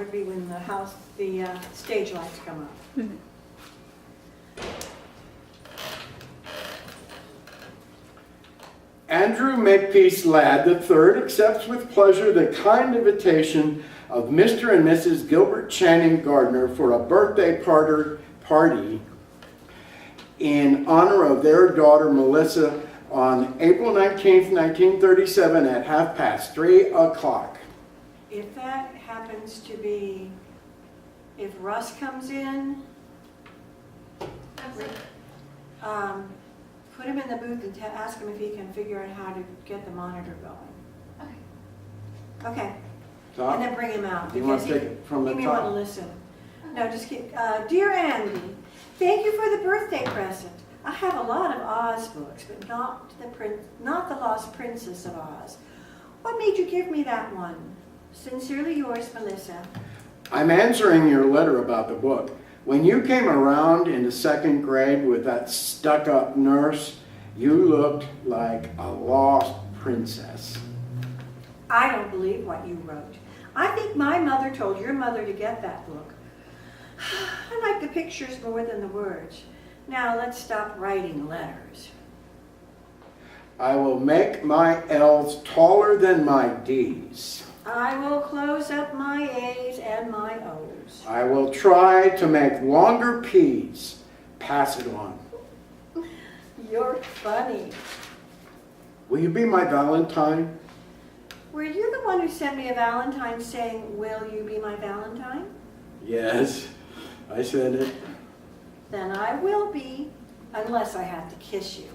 would be when the stage lights come up. Andrew Makepeace Ladd III accepts with pleasure the kind invitation of Mr. and Mrs. Gilbert Channing Gardner for a birthday party in honor of their daughter Melissa on April 19th, 1937 at 3:30. If that happens to be, if Russ comes in, put him in the booth and ask him if he can figure out how to get the monitor going. Okay. Top? And then bring him out. You want Because to take it from the he may want to top? listen. No, just kidding. Dear Andy, thank you for the birthday present. I have a lot of Oz books, but not the Lost Princess of Oz. What made you give me that one? Sincerely yours, Melissa. I'm answering your letter about the book. When you came around in the second grade with that stuck-up nurse, you looked like a lost princess. I don't believe what you wrote. I think my mother told your mother to get that book. I like the pictures more than the words. Now let's stop writing letters. I will make my L's taller than my D's. I will close up my A's and my O's. I will try to make longer P's. Pass it on. You're funny. Will you be my Valentine? Were you the one who sent me a Valentine saying, will you be my Valentine? Yes, I said it. Then I will be, unless I have to kiss you.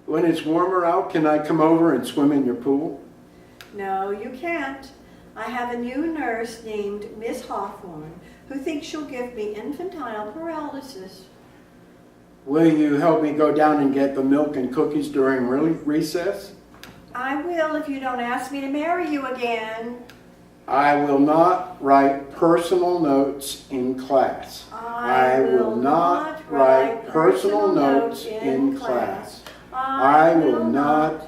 When it's warmer out, can I come over and swim in your pool? No, you can't. I have a new nurse named Miss Hawthorne who thinks she'll give me infantile paralysis. Will you help me go down and get the milk and cookies during recess? I will if you don't ask me to marry you again. I will not write personal notes in class. I will not write personal notes in class. I will not.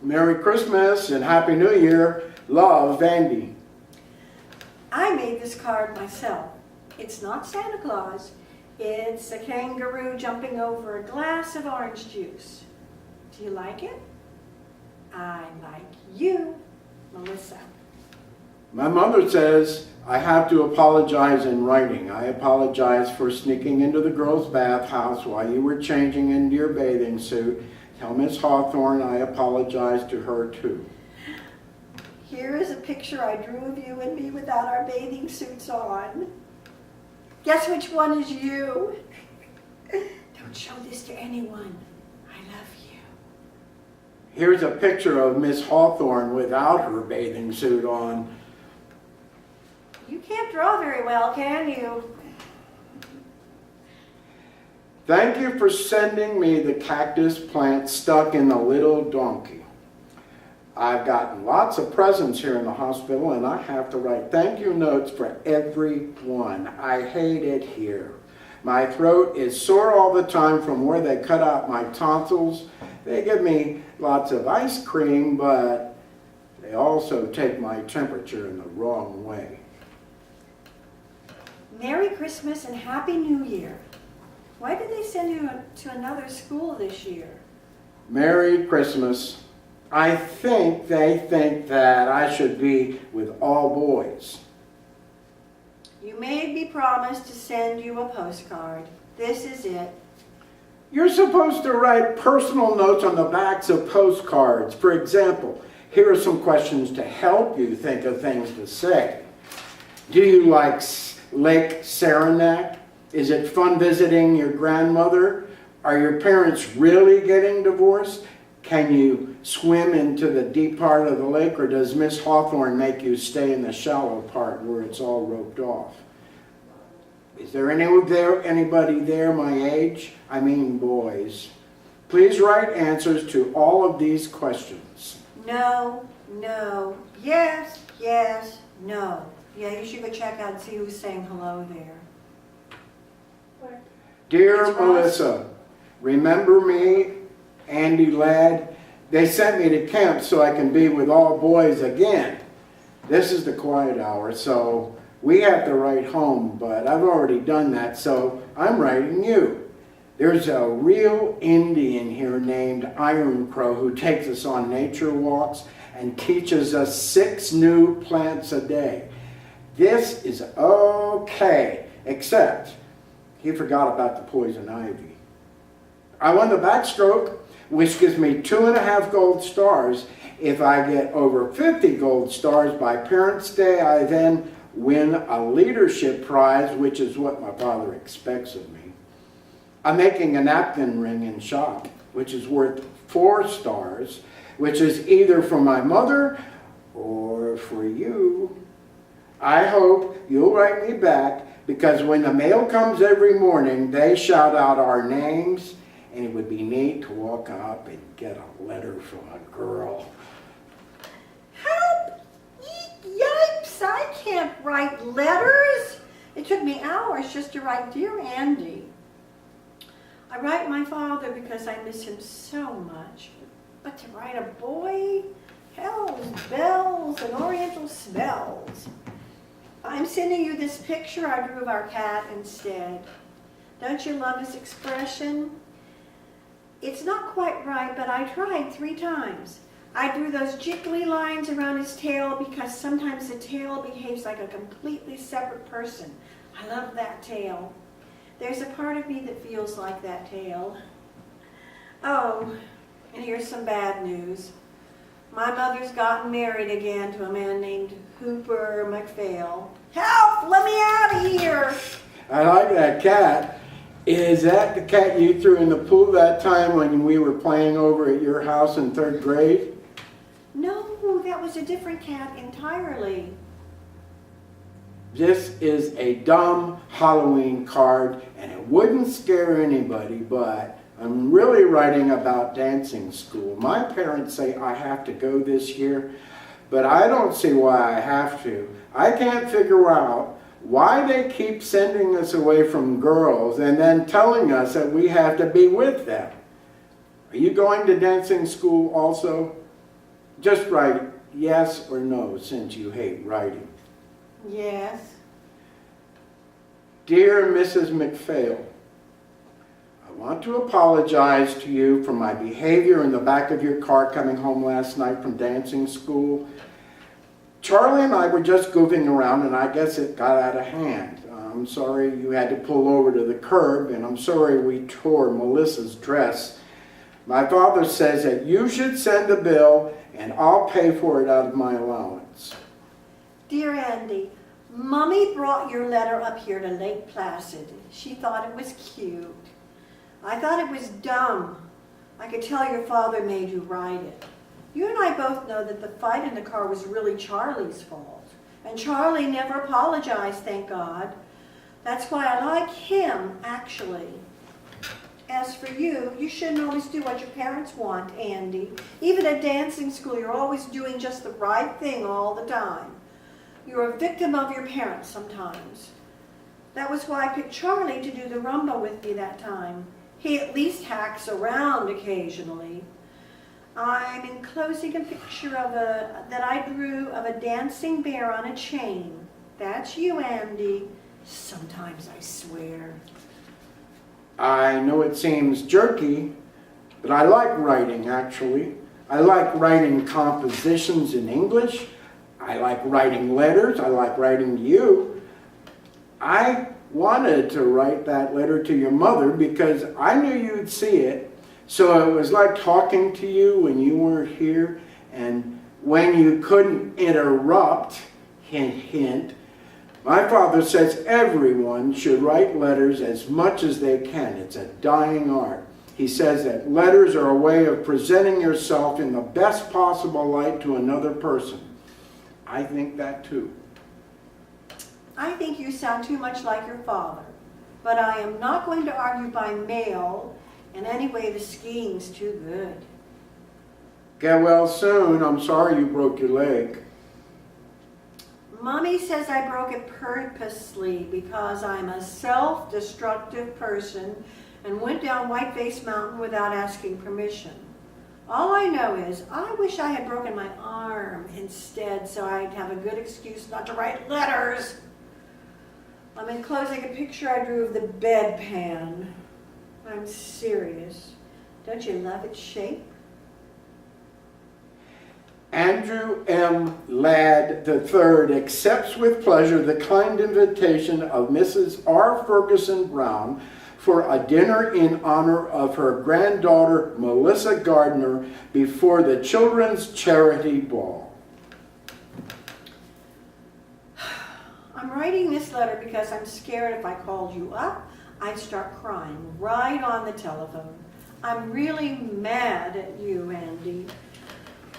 Merry Christmas and Happy New Year. Love, Andy. I made this card myself. It's not Santa Claus. It's a kangaroo jumping over a glass of orange juice. Do you like it? I like you, Melissa. My mother says I have to apologize in writing. I apologize for sneaking into the girls' bathhouse while you were changing into your bathing suit. Tell Miss Hawthorne I apologize to her too. Here is a picture I drew of you and me without our bathing suits on. Guess which one is you? Don't show this to anyone. I love you. Here's a picture of Miss Hawthorne without her bathing suit on. You can't draw very well, can you? Thank you for sending me the cactus plant stuck in the little donkey. I've gotten lots of presents here in the hospital and I have to write thank you notes for every one. I hate it here. My throat is sore all the time from where they cut out my tonsils. They give me lots of ice cream, but they also take my temperature in the wrong way. Merry Christmas and Happy New Year. Why did they send you to another school this year? Merry Christmas. I think they think that I should be with all boys. You made me promise to send you a postcard. This is it. You're supposed to write personal notes on the backs of postcards. For example, here are some questions to help you think of things to say. Do you like Lake Saranac? Is it fun visiting your grandmother? Are your parents really getting divorced? Can you swim into the deep part of the lake, or does Miss Hawthorne make you stay in the shallow part where it's all roped off? Is there anybody there my age? I mean boys. Please write answers to all of these questions. No, no, yes, yes, no. Yeah, you should go check out and see who's saying hello there. Dear It's Ross. Melissa, remember me, Andy Ladd? They sent me to camp so I can be with all boys again. This is the quiet hour, so we have to write home, but I've already done that, so I'm writing you. There's a real Indian here named Iron Crow who takes us on nature walks and teaches us 6 new plants a day. This is okay, except he forgot about the poison ivy. I won the backstroke, which gives me 2.5 gold stars. If I get over 50 gold stars by Parents' Day, I then win a leadership prize, which is what my father expects of me. I'm making a napkin ring in shop, which is worth 4 stars, which is either for my mother or for you. I hope you'll write me back, because when the mail comes every morning, they shout out our names, and it would be neat to walk up and get a letter from a girl. Help! Yipes! I can't write letters. It took me hours just to write Dear Andy. I write my father because I miss him so much. But to write a boy? Hell's bells and oriental smells. I'm sending you this picture I drew of our cat instead. Don't you love his expression? It's not quite right, but I tried 3 times. I drew those jiggly lines around his tail because sometimes the tail behaves like a completely separate person. I love that tail. There's a part of me that feels like that tail. Oh, and here's some bad news. My mother's gotten married again to a man named Hooper McPhail. Help! Let me out of here! I like that cat. Is that the cat you threw in the pool that time when we were playing over at your house in 3rd grade? No, that was a different cat entirely. This is a dumb Halloween card, and it wouldn't scare anybody, but I'm really writing about dancing school. My parents say I have to go this year, but I don't see why I have to. I can't figure out why they keep sending us away from girls and then telling us that we have to be with them. Are you going to dancing school also? Just write yes or no, since you hate writing. Yes. Dear Mrs. McPhail, I want to apologize to you for my behavior in the back of your car coming home last night from dancing school. Charlie and I were just goofing around, and I guess it got out of hand. I'm sorry you had to pull over to the curb, and I'm sorry we tore Melissa's dress. My father says that you should send the bill, and I'll pay for it out of my allowance. Dear Andy, Mommy brought your letter up here to Lake Placid. She thought it was cute. I thought it was dumb. I could tell your father made you write it. You and I both know that the fight in the car was really Charlie's fault. And Charlie never apologized, thank God. That's why I like him, actually. As for you, you shouldn't always do what your parents want, Andy. Even at dancing school, you're always doing just the right thing all the time. You're a victim of your parents sometimes. That was why I picked Charlie to do the rumba with me that time. He at least hacks around occasionally. I'm enclosing a picture that I drew of a dancing bear on a chain. That's you, Andy. Sometimes I swear. I know it seems jerky, but I like writing, actually. I like writing compositions in English. I like writing letters. I like writing to you. I wanted to write that letter to your mother because I knew you'd see it. So it was like talking to you when you weren't here, and when you couldn't interrupt, hint, hint. My father says everyone should write letters as much as they can. It's a dying art. He says that letters are a way of presenting yourself in the best possible light to another person. I think that too. I think you sound too much like your father, but I am not going to argue by mail, and anyway, the skiing's too good. Get well soon. I'm sorry you broke your leg. Mommy says I broke it purposely because I'm a self-destructive person and went down Whiteface Mountain without asking permission. All I know is I wish I had broken my arm instead so I'd have a good excuse not to write letters. I'm enclosing a picture I drew of the bedpan. I'm serious. Don't you love its shape? Andrew M. Ladd III accepts with pleasure the kind invitation of Mrs. R. Ferguson Brown for a dinner in honor of her granddaughter Melissa Gardner before the Children's Charity Ball. I'm writing this letter because I'm scared if I called you up, I'd start crying right on the telephone. I'm really mad at you, Andy.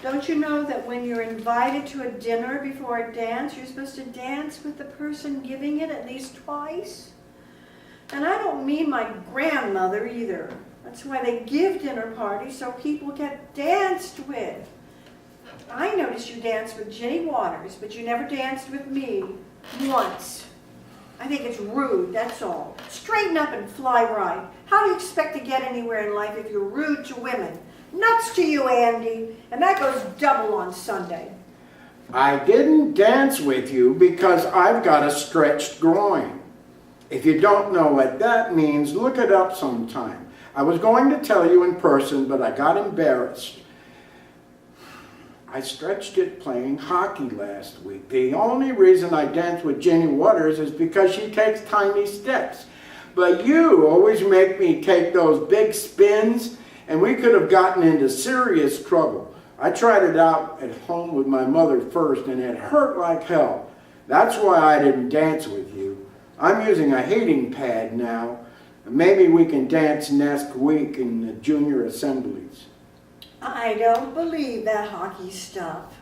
Don't you know that when you're invited to a dinner before a dance, you're supposed to dance with the person giving it at least twice? And I don't mean my grandmother either. That's why they give dinner parties, so people get danced with. I noticed you danced with Ginny Waters, but you never danced with me. Once. I think it's rude, that's all. Straighten up and fly right. How do you expect to get anywhere in life if you're rude to women? Nuts to you, Andy. And that goes double on Sunday. I didn't dance with you because I've got a stretched groin. If you don't know what that means, look it up sometime. I was going to tell you in person, but I got embarrassed. I stretched it playing hockey last week. The only reason I dance with Jenny Waters is because she takes tiny steps. But you always make me take those big spins, and we could have gotten into serious trouble. I tried it out at home with my mother first, and it hurt like hell. That's why I didn't dance with you. I'm using a heating pad now. Maybe we can dance next week in the junior assemblies. I don't believe that hockey stuff.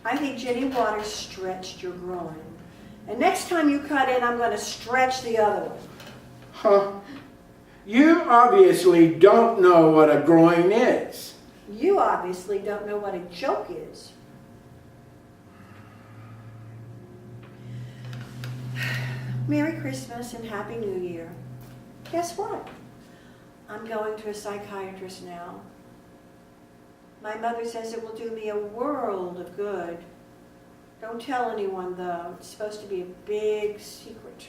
I think Jenny Waters stretched your groin. And next time you cut in, I'm going to stretch the other one. Huh? You obviously don't know what a groin is. You obviously don't know what a joke is. Merry Christmas and Happy New Year. Guess what? I'm going to a psychiatrist now. My mother says it will do me a world of good. Don't tell anyone, though. It's supposed to be a big secret.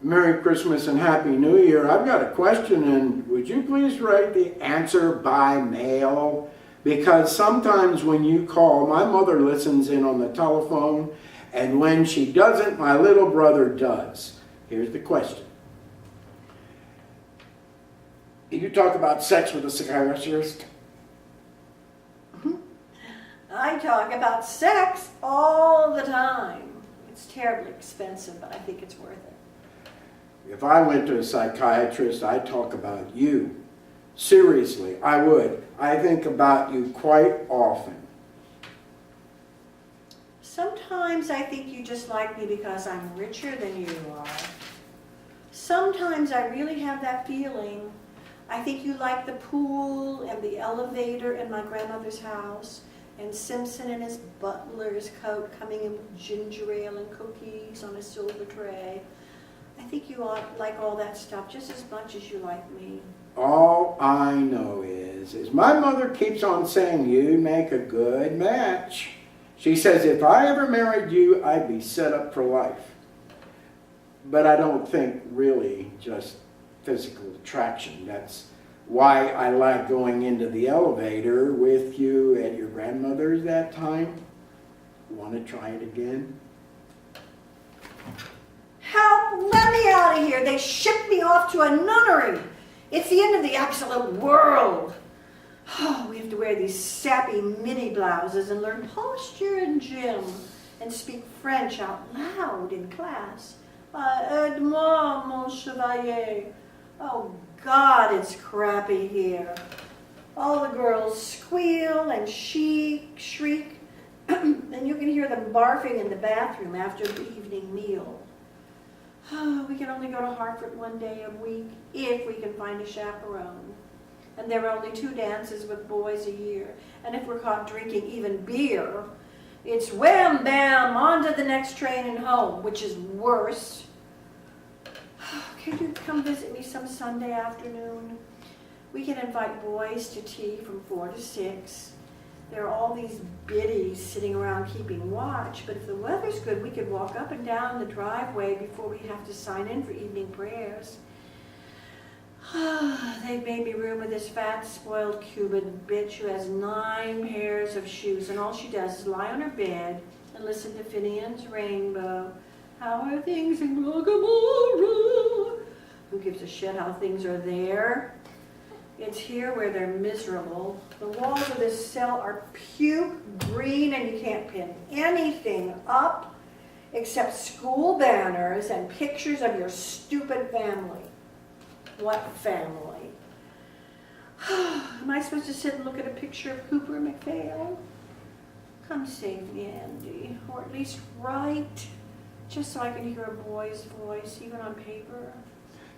Merry Christmas and Happy New Year. I've got a question, and would you please write the answer by mail? Because sometimes when you call, my mother listens in on the telephone, and when she doesn't, my little brother does. Here's the question. You talk about sex with a psychiatrist? I talk about sex all the time. It's terribly expensive, but I think it's worth it. If I went to a psychiatrist, I'd talk about you. Seriously, I would. I think about you quite often. Sometimes I think you just like me because I'm richer than you are. Sometimes I really have that feeling. I think you like the pool and the elevator in my grandmother's house, and Simpson in his butler's coat coming in with ginger ale and cookies on a silver tray. I think you like all that stuff just as much as you like me. All I know is my mother keeps on saying you'd make a good match. She says if I ever married you, I'd be set up for life. But I don't think really just physical attraction. That's why I like going into the elevator with you at your grandmother's that time. Want to try it again? Help! Let me out of here! They shipped me off to a nunnery! It's the end of the absolute world! Oh, we have to wear these sappy mini blouses and learn posture in gym and speak French out loud in class. Aide-moi, mon chevalier. Oh, God, it's crappy here. All the girls squeal and shriek, and you can hear them barfing in the bathroom after the evening meal. Oh, we can only go to Hartford one day a week if we can find a chaperone. And there are only 2 dances with boys a year. And if we're caught drinking even beer, it's wham bam, on to the next train and home, which is worse. Could you come visit me some Sunday afternoon? We can invite boys to tea from 4 to 6. There are all these biddies sitting around keeping watch, but if the weather's good, we could walk up and down the driveway before we have to sign in for evening prayers. They've made me room with this fat, spoiled Cuban bitch who has 9 pairs of shoes, and all she does is lie on her bed and listen to Finian's Rainbow. How are things in Guacamole? Who gives a shit how things are there? It's here where they're miserable. The walls of this cell are puke green and you can't pin anything up except school banners and pictures of your stupid family. What family? Am I supposed to sit and look at a picture of Cooper McPhail? Come save me, Andy, or at least write, just so I can hear a boy's voice, even on paper.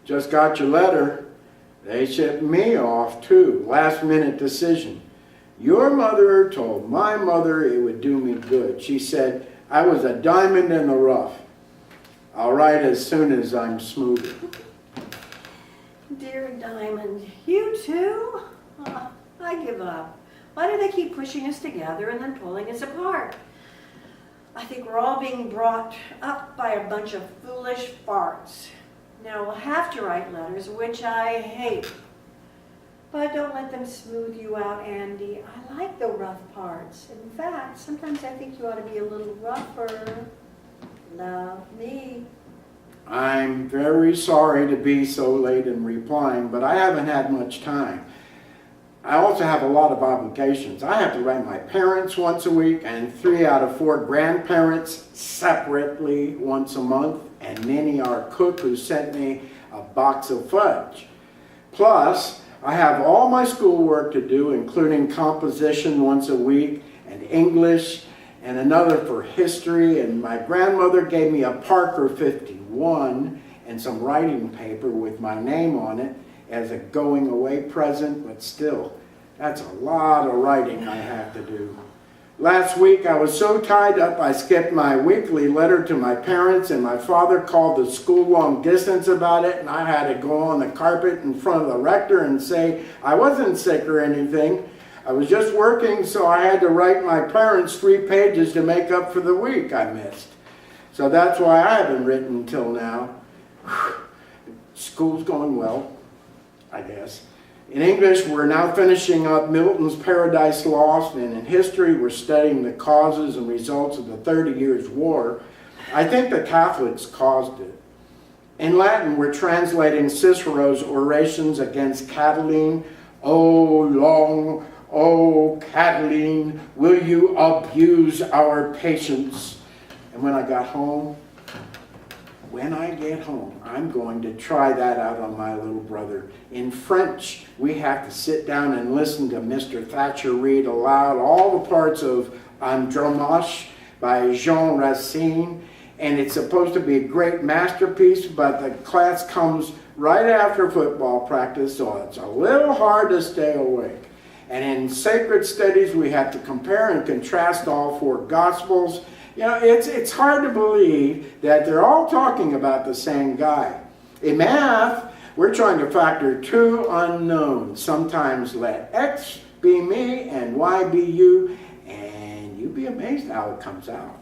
Just got your letter. They shipped me off too. Last minute decision. Your mother told my mother it would do me good. She said I was a diamond in the rough. I'll write as soon as I'm smoother. Dear Diamond, you too? I give up. Why do they keep pushing us together and then pulling us apart? I think we're all being brought up by a bunch of foolish farts. Now we'll have to write letters, which I hate. But don't let them smooth you out, Andy. I like the rough parts. In fact, sometimes I think you ought to be a little rougher. Love me. I'm very sorry to be so late in replying, but I haven't had much time. I also have a lot of obligations. I have to write my parents once a week and 3 out of 4 grandparents separately once a month, and Minnie, our cook, who sent me a box of fudge. Plus, I have all my schoolwork to do, including composition once a week, and English, and another for history, and my grandmother gave me a Parker 51 and some writing paper with my name on it as a going away present, but still, that's a lot of writing I have to do. Last week I was so tied up I skipped my weekly letter to my parents, and my father called the school long distance about it, and I had to go on the carpet in front of the rector and say I wasn't sick or anything. I was just working, so I had to write my parents 3 pages to make up for the week I missed. So that's why I haven't written until now. School's going well, I guess. In English, we're now finishing up Milton's Paradise Lost, and in history, we're studying the causes and results of the 30 Years' War. I think the Catholics caused it. In Latin, we're translating Cicero's orations against Catiline. Oh, Catiline, will you abuse our patience? And when I get home, I'm going to try that out on my little brother. In French, we have to sit down and listen to Mr. Thatcher read aloud all the parts of Andromache by Jean Racine, and it's supposed to be a great masterpiece, but the class comes right after football practice, so it's a little hard to stay awake. And in sacred studies, we have to compare and contrast all 4 Gospels. You know, it's hard to believe that they're all talking about the same guy. In math, we're trying to factor 2 unknowns. Sometimes let X be me and Y be you, and you'd be amazed how it comes out.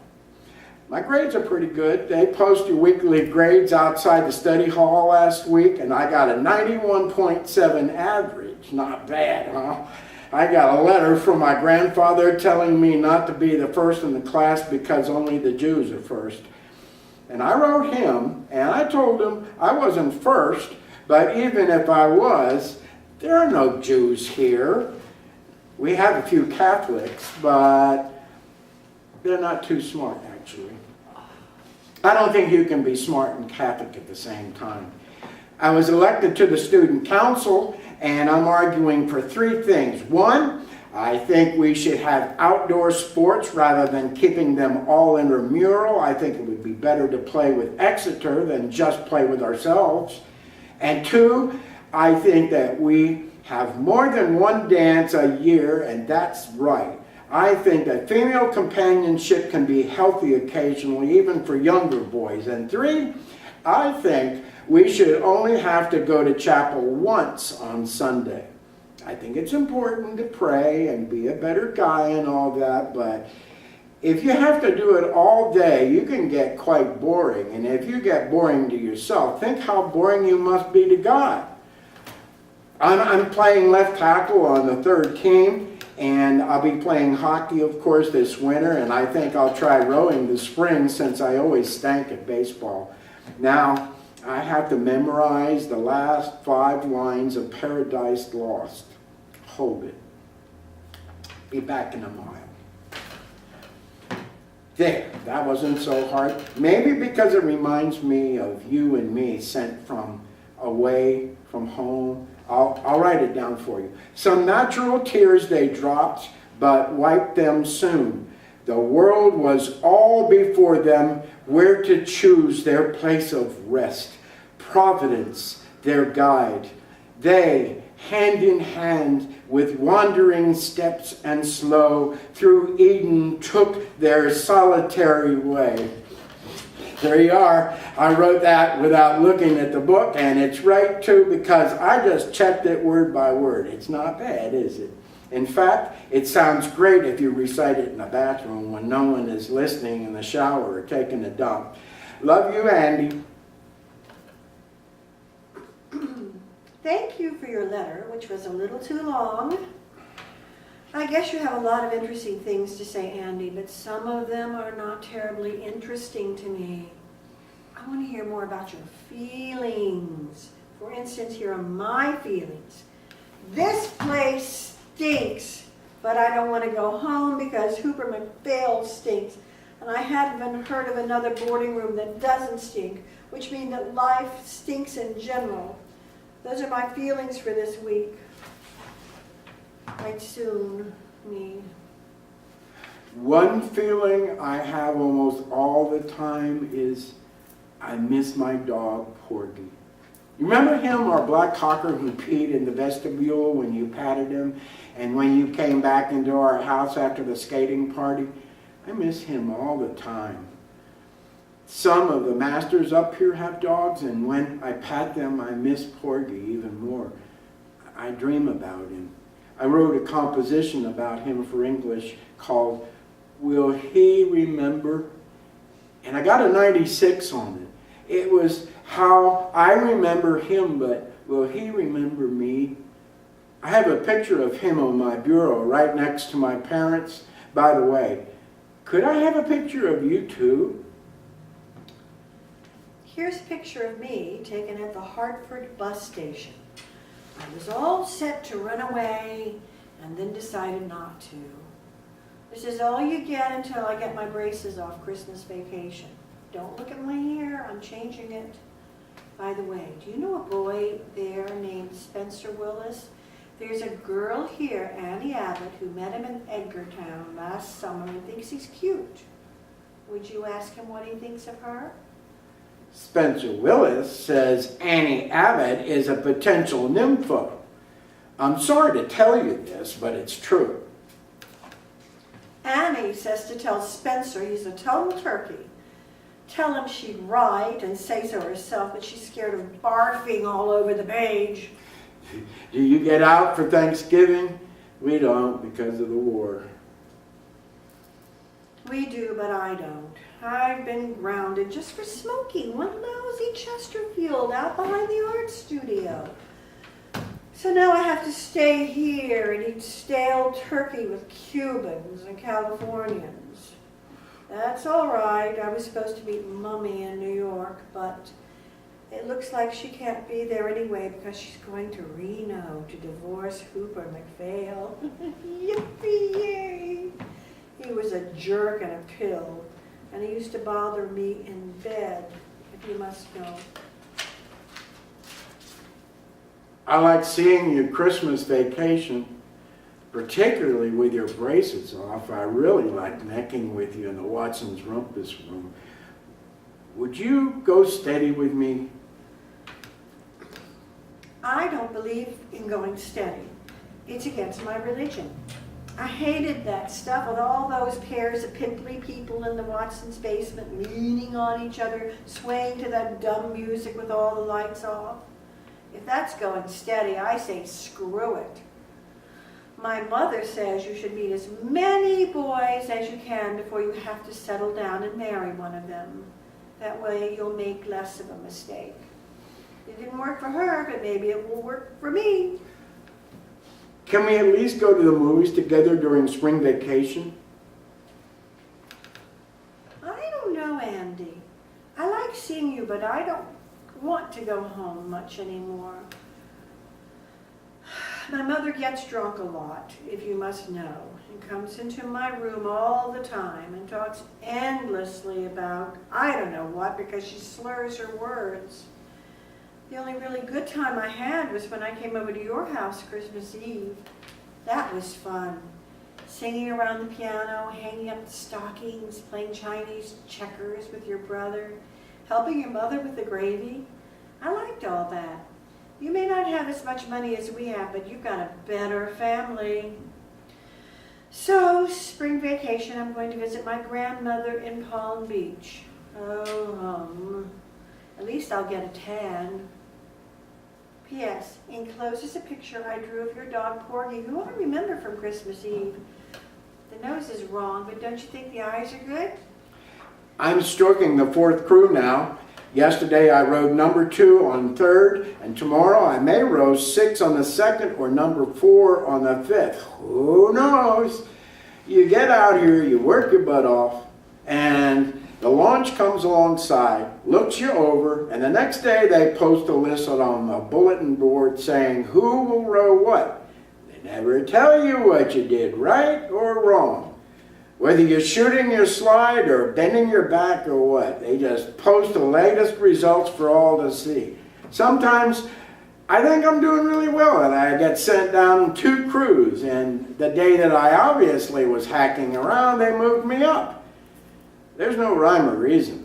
My grades are pretty good. They post your weekly grades outside the study hall last week, and I got a 91.7 average. Not bad, huh? I got a letter from my grandfather telling me not to be the first in the class because only the Jews are first. And I wrote him, and I told him I wasn't first, but even if I was, there are no Jews here. We have a few Catholics, but they're not too smart, actually. I don't think you can be smart and Catholic at the same time. I was elected to the student council, and I'm arguing for 3 things. 1, I think we should have outdoor sports rather than keeping them all intramural. I think it would be better to play with Exeter than just play with ourselves. And 2, I think that we have more than 1 dance a year, and that's right. I think that female companionship can be healthy occasionally, even for younger boys. And 3, I think we should only have to go to chapel once on Sunday. I think it's important to pray and be a better guy and all that, but if you have to do it all day, you can get quite boring. And if you get boring to yourself, think how boring you must be to God. I'm playing left tackle on the third team, and I'll be playing hockey, of course, this winter, and I think I'll try rowing this spring since I always stank at baseball. Now, I have to memorize the last 5 lines of Paradise Lost. Hold it. Be back in a mile. There, that wasn't so hard. Maybe because it reminds me of you and me sent from away from home. I'll write it down for you. Some natural tears they dropped, but wiped them soon. The world was all before them, where to choose their place of rest. Providence, their guide. They, hand in hand, with wandering steps and slow, through Eden took their solitary way. There you are. I wrote that without looking at the book, and it's right too, because I just checked it word by word. It's not bad, is it? In fact, it sounds great if you recite it in the bathroom when no one is listening in the shower or taking a dump. Love you, Andy. Thank you for your letter, which was a little too long. I guess you have a lot of interesting things to say, Andy, but some of them are not terribly interesting to me. I want to hear more about your feelings. For instance, here are my feelings. This place stinks, but I don't want to go home because Hooper McPhail stinks. And I haven't heard of another boarding room that doesn't stink, which means that life stinks in general. Those are my feelings for this week. I'd soon need. One feeling I have almost all the time is I miss my dog, Porgy. You remember him, our black cocker who peed in the vestibule when you patted him, and when you came back into our house after the skating party? I miss him all the time. Some of the masters up here have dogs, and when I pat them, I miss Porgy even more. I dream about him. I wrote a composition about him for English called Will He Remember? And I got a 96 on it. It was how I remember him, but will he remember me? I have a picture of him on my bureau right next to my parents. By the way, could I have a picture of you too? Here's a picture of me taken at the Hartford bus station. I was all set to run away and then decided not to. This is all you get until I get my braces off Christmas vacation. Don't look at my hair, I'm changing it. By the way, do you know a boy there named Spencer Willis? There's a girl here, Annie Abbott, who met him in Edgartown last summer and thinks he's cute. Would you ask him what he thinks of her? Spencer Willis says Annie Abbott is a potential nympho. I'm sorry to tell you this, but it's true. Annie says to tell Spencer he's a total turkey. Tell him she'd write and say so herself, but she's scared of barfing all over the page. Do you get out for Thanksgiving? We don't because of the war. We do, but I don't. I've been grounded just for smoking one lousy Chesterfield out behind the art studio. So now I have to stay here and eat stale turkey with Cubans and Californians. That's all right. I was supposed to meet Mummy in New York, but it looks like she can't be there anyway because she's going to Reno to divorce Hooper McPhail. Yippee yay! He was a jerk and a pill, and he used to bother me in bed, if you must know. I like seeing you Christmas vacation, particularly with your braces off. I really like necking with you in the Watson's Rumpus room. Would you go steady with me? I don't believe in going steady. It's against my religion. I hated that stuff with all those pairs of pimply people in the Watson's basement leaning on each other, swaying to that dumb music with all the lights off. If that's going steady, I say screw it. My mother says you should meet as many boys as you can before you have to settle down and marry one of them. That way you'll make less of a mistake. It didn't work for her, but maybe it will work for me. Can we at least go to the movies together during spring vacation? I don't know, Andy. I like seeing you, but I don't want to go home much anymore. My mother gets drunk a lot, if you must know, and comes into my room all the time and talks endlessly about I don't know what because she slurs her words. The only really good time I had was when I came over to your house Christmas Eve. That was fun. Singing around the piano, hanging up the stockings, playing Chinese checkers with your brother, helping your mother with the gravy. I liked all that. You may not have as much money as we have, but you've got a better family. So, spring vacation, I'm going to visit my grandmother in Palm Beach. Oh, at least I'll get a tan. P.S. Encloses a picture I drew of your dog, Porgy, who I remember from Christmas Eve. The nose is wrong, but don't you think the eyes are good? I'm stroking the 4th crew now. Yesterday I rode number 2 on 3rd, and tomorrow I may row 6 on the 2nd or number 4 on the 5th. Who knows? You get out here, you work your butt off, and the launch comes alongside, looks you over, and the next day they post a list on a bulletin board saying who will row what. They never tell you what you did right or wrong. Whether you're shooting your slide or bending your back or what, they just post the latest results for all to see. Sometimes I think I'm doing really well and I get sent down 2 crews, and the day that I obviously was hacking around, they moved me up. There's no rhyme or reason.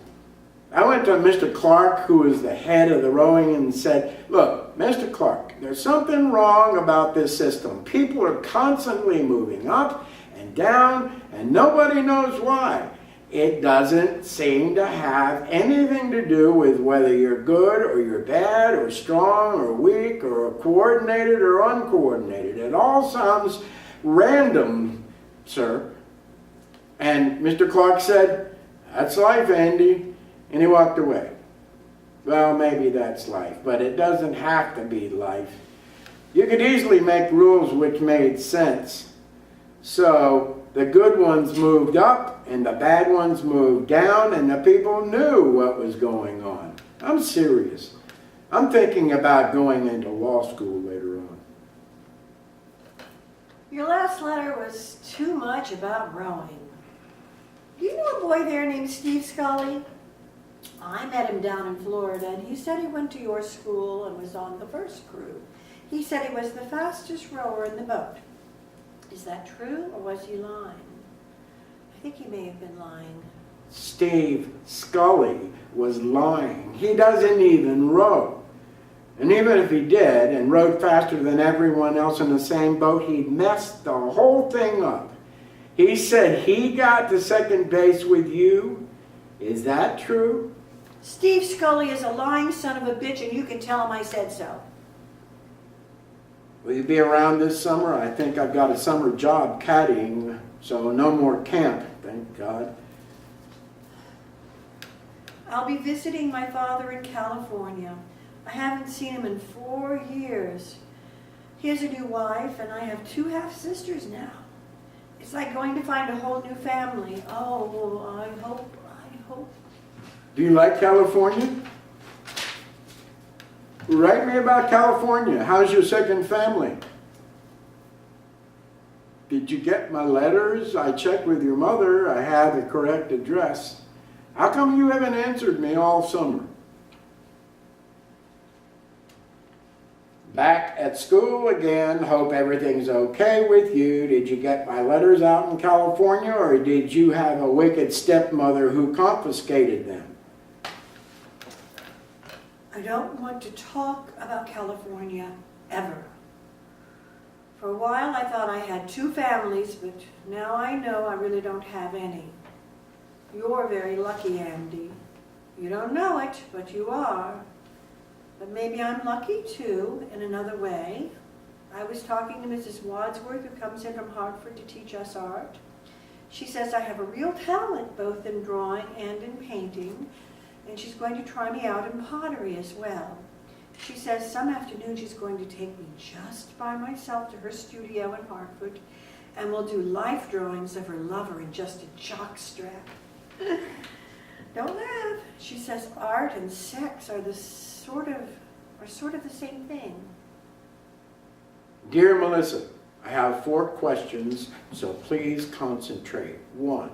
I went to Mr. Clark, who was the head of the rowing, and said, "Look, Mr. Clark, there's something wrong about this system. People are constantly moving up and down, and nobody knows why. It doesn't seem to have anything to do with whether you're good or you're bad or strong or weak or coordinated or uncoordinated. It all sounds random, sir." And Mr. Clark said, "That's life, Andy," and he walked away. Well, maybe that's life, but it doesn't have to be life. You could easily make rules which made sense. So the good ones moved up and the bad ones moved down, and the people knew what was going on. I'm serious. I'm thinking about going into law school later on. Your last letter was too much about rowing. Do you know a boy there named Steve Scully? I met him down in Florida, and he said he went to your school and was on the 1st crew. He said he was the fastest rower in the boat. Is that true, or was he lying? I think he may have been lying. Steve Scully was lying. He doesn't even row. And even if he did and rowed faster than everyone else in the same boat, he'd messed the whole thing up. He said he got to 2nd base with you. Is that true? Steve Scully is a lying son of a bitch, and you can tell him I said so. Will you be around this summer? I think I've got a summer job caddying, so no more camp, thank God. I'll be visiting my father in California. I haven't seen him in 4 years. He has a new wife, and I have 2 half-sisters now. It's like going to find a whole new family. Oh, I hope. Do you like California? Write me about California. How's your 2nd family? Did you get my letters? I checked with your mother. I had the correct address. How come you haven't answered me all summer? Back at school again. Hope everything's okay with you. Did you get my letters out in California, or did you have a wicked stepmother who confiscated them? I don't want to talk about California ever. For a while I thought I had 2 families, but now I know I really don't have any. You're very lucky, Andy. You don't know it, but you are. But maybe I'm lucky too, in another way. I was talking to Mrs. Wadsworth, who comes in from Hartford to teach us art. She says I have a real talent both in drawing and in painting, and she's going to try me out in pottery as well. She says some afternoon she's going to take me just by myself to her studio in Hartford, and we'll do life drawings of her lover in just a jock strap. Don't laugh. She says art and sex are sort of the same thing. Dear Melissa, I have 4 questions, so please concentrate. 1,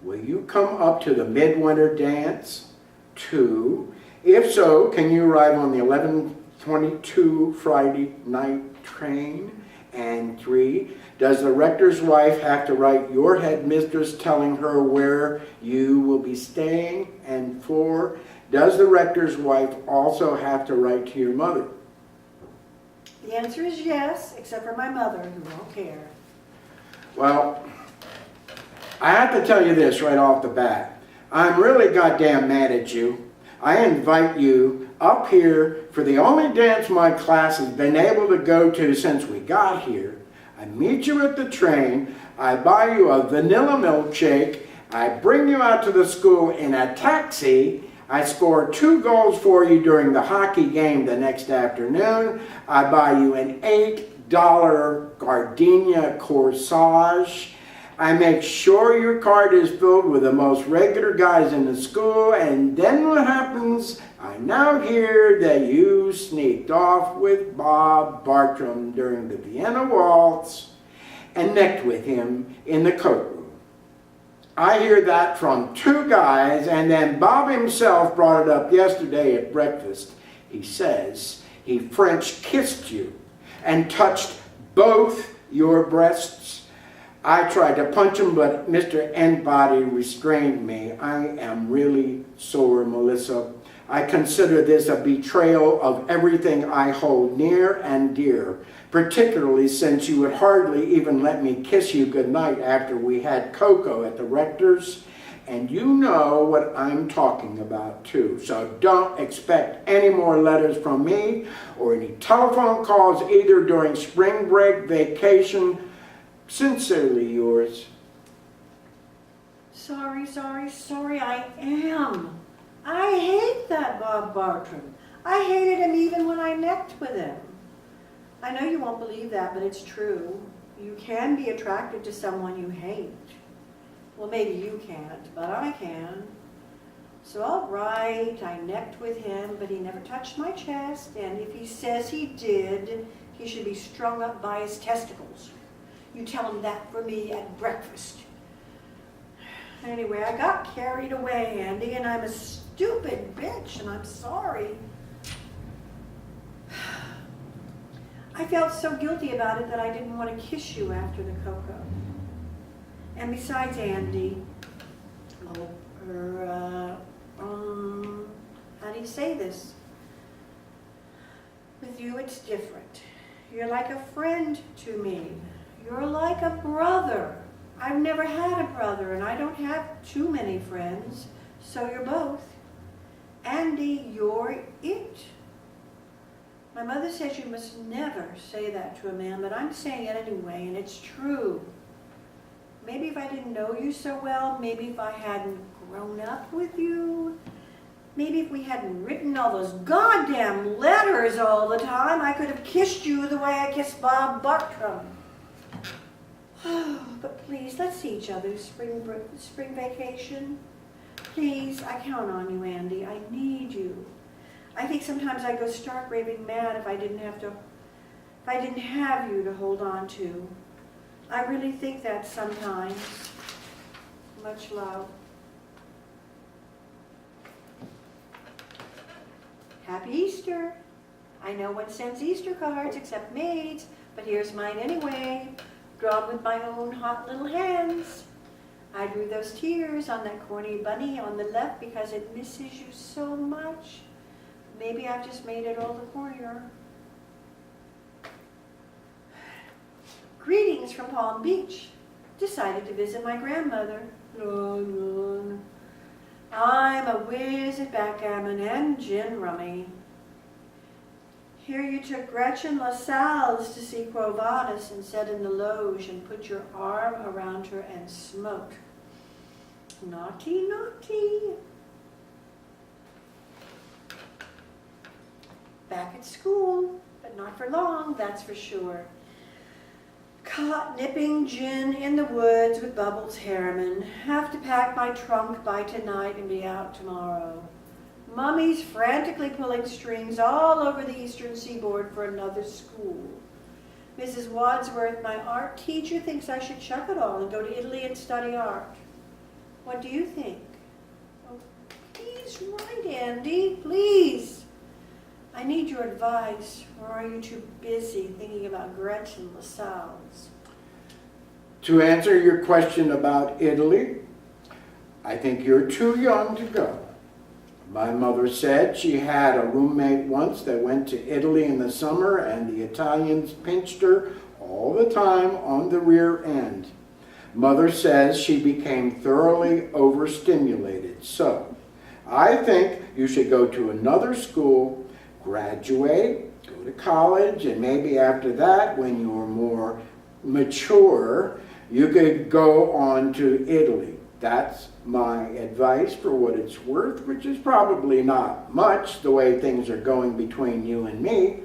will you come up to the midwinter dance? 2, if so, can you arrive on the 11:22 Friday night train? And 3, does the rector's wife have to write your headmistress telling her where you will be staying? And 4, does the rector's wife also have to write to your mother? The answer is yes, except for my mother, who won't care. Well, I have to tell you this right off the bat. I'm really goddamn mad at you. I invite you up here for the only dance my class has been able to go to since we got here. I meet you at the train, I buy you a vanilla milkshake, I bring you out to the school in a taxi, I score 2 goals for you during the hockey game the next afternoon, I buy you an $8 gardenia corsage, I make sure your card is filled with the most regular guys in the school, and then what happens? I now hear that you sneaked off with Bob Bartram during the Vienna Waltz and necked with him in the coat room. I hear that from 2 guys, and then Bob himself brought it up yesterday at breakfast. He says he French kissed you and touched both your breasts. I tried to punch him, but Mr. Endbody restrained me. I am really sore, Melissa. I consider this a betrayal of everything I hold near and dear, particularly since you would hardly even let me kiss you goodnight after we had cocoa at the rector's. And you know what I'm talking about too. So don't expect any more letters from me or any telephone calls either during spring break, vacation. Sincerely yours. Sorry, I am. I hate that Bob Bartram. I hated him even when I necked with him. I know you won't believe that, but it's true. You can be attracted to someone you hate. Well, maybe you can't, but I can. So all right, I necked with him, but he never touched my chest, and if he says he did, he should be strung up by his testicles. You tell him that for me at breakfast. Anyway, I got carried away, Andy, and I'm a stupid bitch, and I'm sorry. I felt so guilty about it that I didn't want to kiss you after the cocoa. And besides, Andy, how do you say this? With you, it's different. You're like a friend to me. You're like a brother. I've never had a brother, and I don't have too many friends, so you're both. Andy, you're it. My mother says you must never say that to a man, but I'm saying it anyway, and it's true. Maybe if I didn't know you so well, maybe if I hadn't grown up with you, maybe if we hadn't written all those goddamn letters all the time, I could have kissed you the way I kissed Bob Bartram. But please, let's see each other spring vacation. Please, I count on you, Andy. I need you. I think sometimes I'd go stark raving mad if I didn't have you to hold on to. I really think that sometimes. Much love. Happy Easter. I know one sends Easter cards except maids, but here's mine anyway, drawn with my own hot little hands. I drew those tears on that corny bunny on the left because it misses you so much. Maybe I've just made it all the cornier. Greetings from Palm Beach. Decided to visit my grandmother. I'm a whiz at backgammon and gin rummy. Here you took Gretchen LaSalle's to see Quo Vadis and sat in the loge and put your arm around her and smoked. Naughty, naughty. Back at school, but not for long, that's for sure. Caught nipping gin in the woods with Bubbles Harriman. Have to pack my trunk by tonight and be out tomorrow. Mummy's frantically pulling strings all over the eastern seaboard for another school. Mrs. Wadsworth, my art teacher, thinks I should chuck it all and go to Italy and study art. What do you think? Oh, please write, Andy, please. I need your advice, or are you too busy thinking about Gretchen LaSalle's? To answer your question about Italy, I think you're too young to go. My mother said she had a roommate once that went to Italy in the summer and the Italians pinched her all the time on the rear end. Mother says she became thoroughly overstimulated. So, I think you should go to another school, graduate, go to college, and maybe after that, when you're more mature, you could go on to Italy. That's my advice for what it's worth, which is probably not much the way things are going between you and me.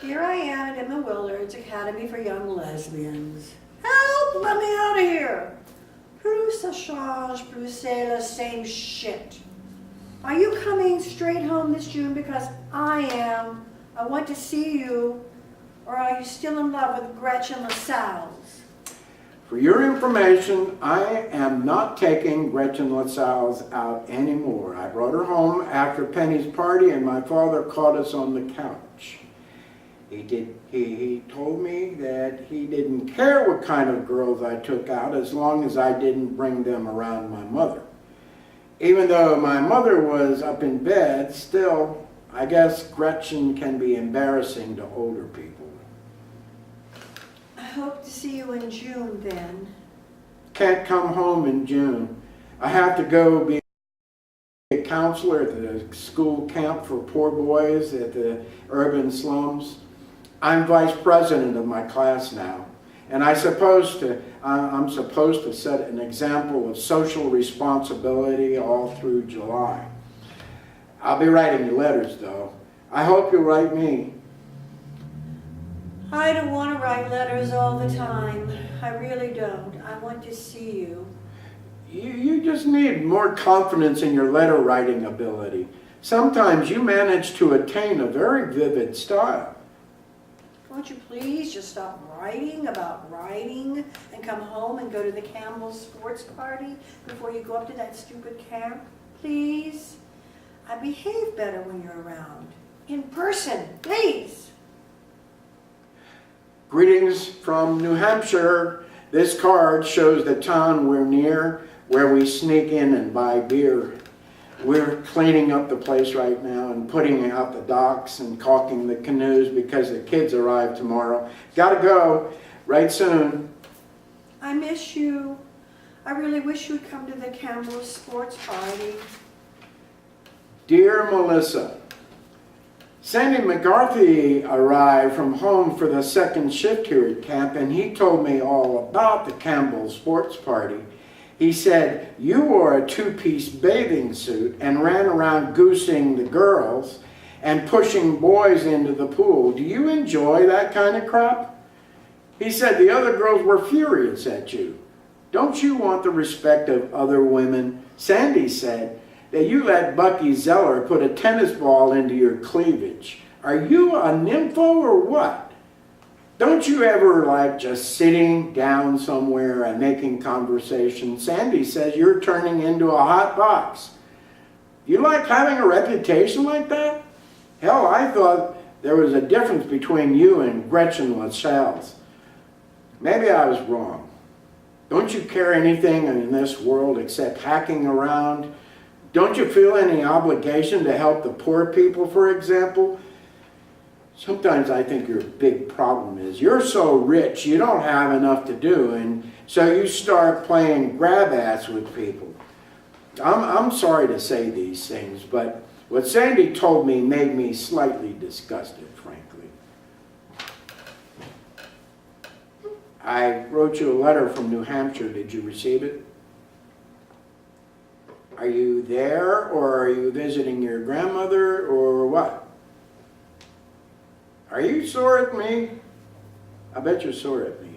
Here I am at Emma Willard's Academy for Young Lesbians. Help! Let me out of here! Plus ça change, plus c'est the same shit. Are you coming straight home this June because I am? I want to see you. Or are you still in love with Gretchen LaSalle's? For your information, I am not taking Gretchen LaSalle's out anymore. I brought her home after Penny's party and my father caught us on the couch. He told me that he didn't care what kind of girls I took out as long as I didn't bring them around my mother. Even though my mother was up in bed, still, I guess Gretchen can be embarrassing to older people. I hope to see you in June then. Can't come home in June. I have to go be a counselor at the school camp for poor boys at the urban slums. I'm vice president of my class now, and I'm supposed to set an example of social responsibility all through July. I'll be writing you letters, though. I hope you'll write me. I don't want to write letters all the time. I really don't. I want to see you. You just need more confidence in your letter writing ability. Sometimes you manage to attain a very vivid style. Won't you please just stop writing about writing and come home and go to the Campbell's sports party before you go up to that stupid camp? Please? I behave better when you're around. In person, please. Greetings from New Hampshire. This card shows the town we're near, where we sneak in and buy beer. We're cleaning up the place right now and putting out the docks and caulking the canoes because the kids arrive tomorrow. Gotta go right soon. I miss you. I really wish you'd come to the Campbell's sports party. Dear Melissa, Sandy McCarthy arrived from home for the second shift here at camp, and he told me all about the Campbell sports party. He said, you wore a two-piece bathing suit and ran around goosing the girls and pushing boys into the pool. Do you enjoy that kind of crap? He said the other girls were furious at you. Don't you want the respect of other women? Sandy said that you let Bucky Zeller put a tennis ball into your cleavage. Are you a nympho or what? Don't you ever like just sitting down somewhere and making conversation? Sandy says you're turning into a hot box. You like having a reputation like that? Hell, I thought there was a difference between you and Gretchen LaSalle's. Maybe I was wrong. Don't you care anything in this world except hacking around? Don't you feel any obligation to help the poor people, for example? Sometimes I think your big problem is you're so rich you don't have enough to do, and so you start playing grab ass with people. I'm sorry to say these things, but what Sandy told me made me slightly disgusted, frankly. I wrote you a letter from New Hampshire. Did you receive it? Are you there, or are you visiting your grandmother, or what? Are you sore at me? I bet you're sore at me.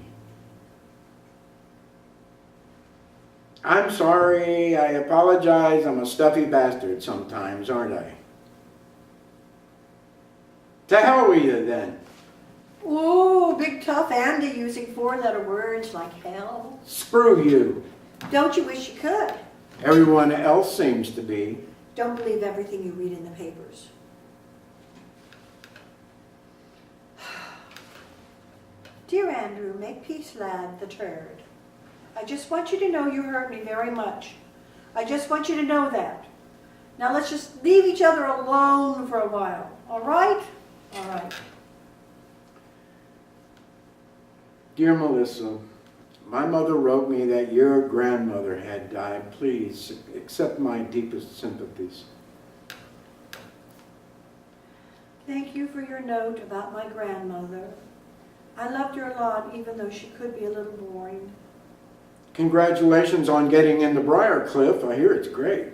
I'm sorry, I apologize, I'm a stuffy bastard sometimes, aren't I? To hell with you then. Ooh, big tough Andy using four-letter words like hell. Screw you. Don't you wish you could? Everyone else seems to be. Don't believe everything you read in the papers. Dear Andrew, make peace, lad, the turd. I just want you to know you hurt me very much. I just want you to know that. Now let's just leave each other alone for a while. All right? All right. Dear Melissa, my mother wrote me that your grandmother had died. Please accept my deepest sympathies. Thank you for your note about my grandmother. I loved her a lot, even though she could be a little boring. Congratulations on getting into Briarcliff. I hear it's great.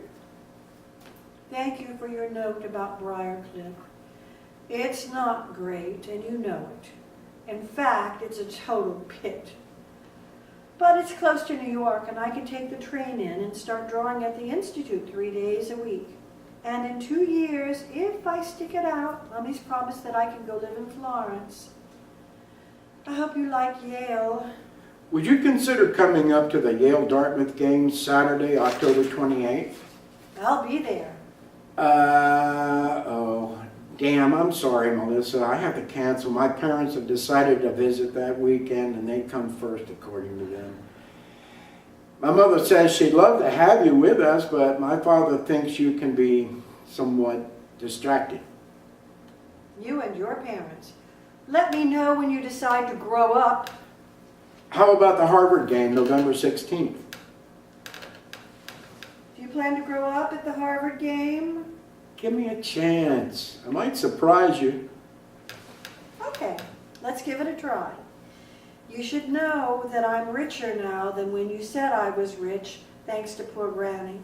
Thank you for your note about Briarcliff. It's not great, and you know it. In fact, it's a total pit. But it's close to New York, and I can take the train in and start drawing at the Institute 3 days a week. And in 2 years, if I stick it out, Mommy's promised that I can go live in Florence. I hope you like Yale. Would you consider coming up to the Yale-Dartmouth game Saturday, October 28th? I'll be there. Oh, damn, I'm sorry, Melissa. I have to cancel. My parents have decided to visit that weekend, and they come first, according to them. My mother says she'd love to have you with us, but my father thinks you can be somewhat distracting. You and your parents. Let me know when you decide to grow up. How about the Harvard game, November 16th? Do you plan to grow up at the Harvard game? Give me a chance. I might surprise you. Okay, let's give it a try. You should know that I'm richer now than when you said I was rich, thanks to poor Granny.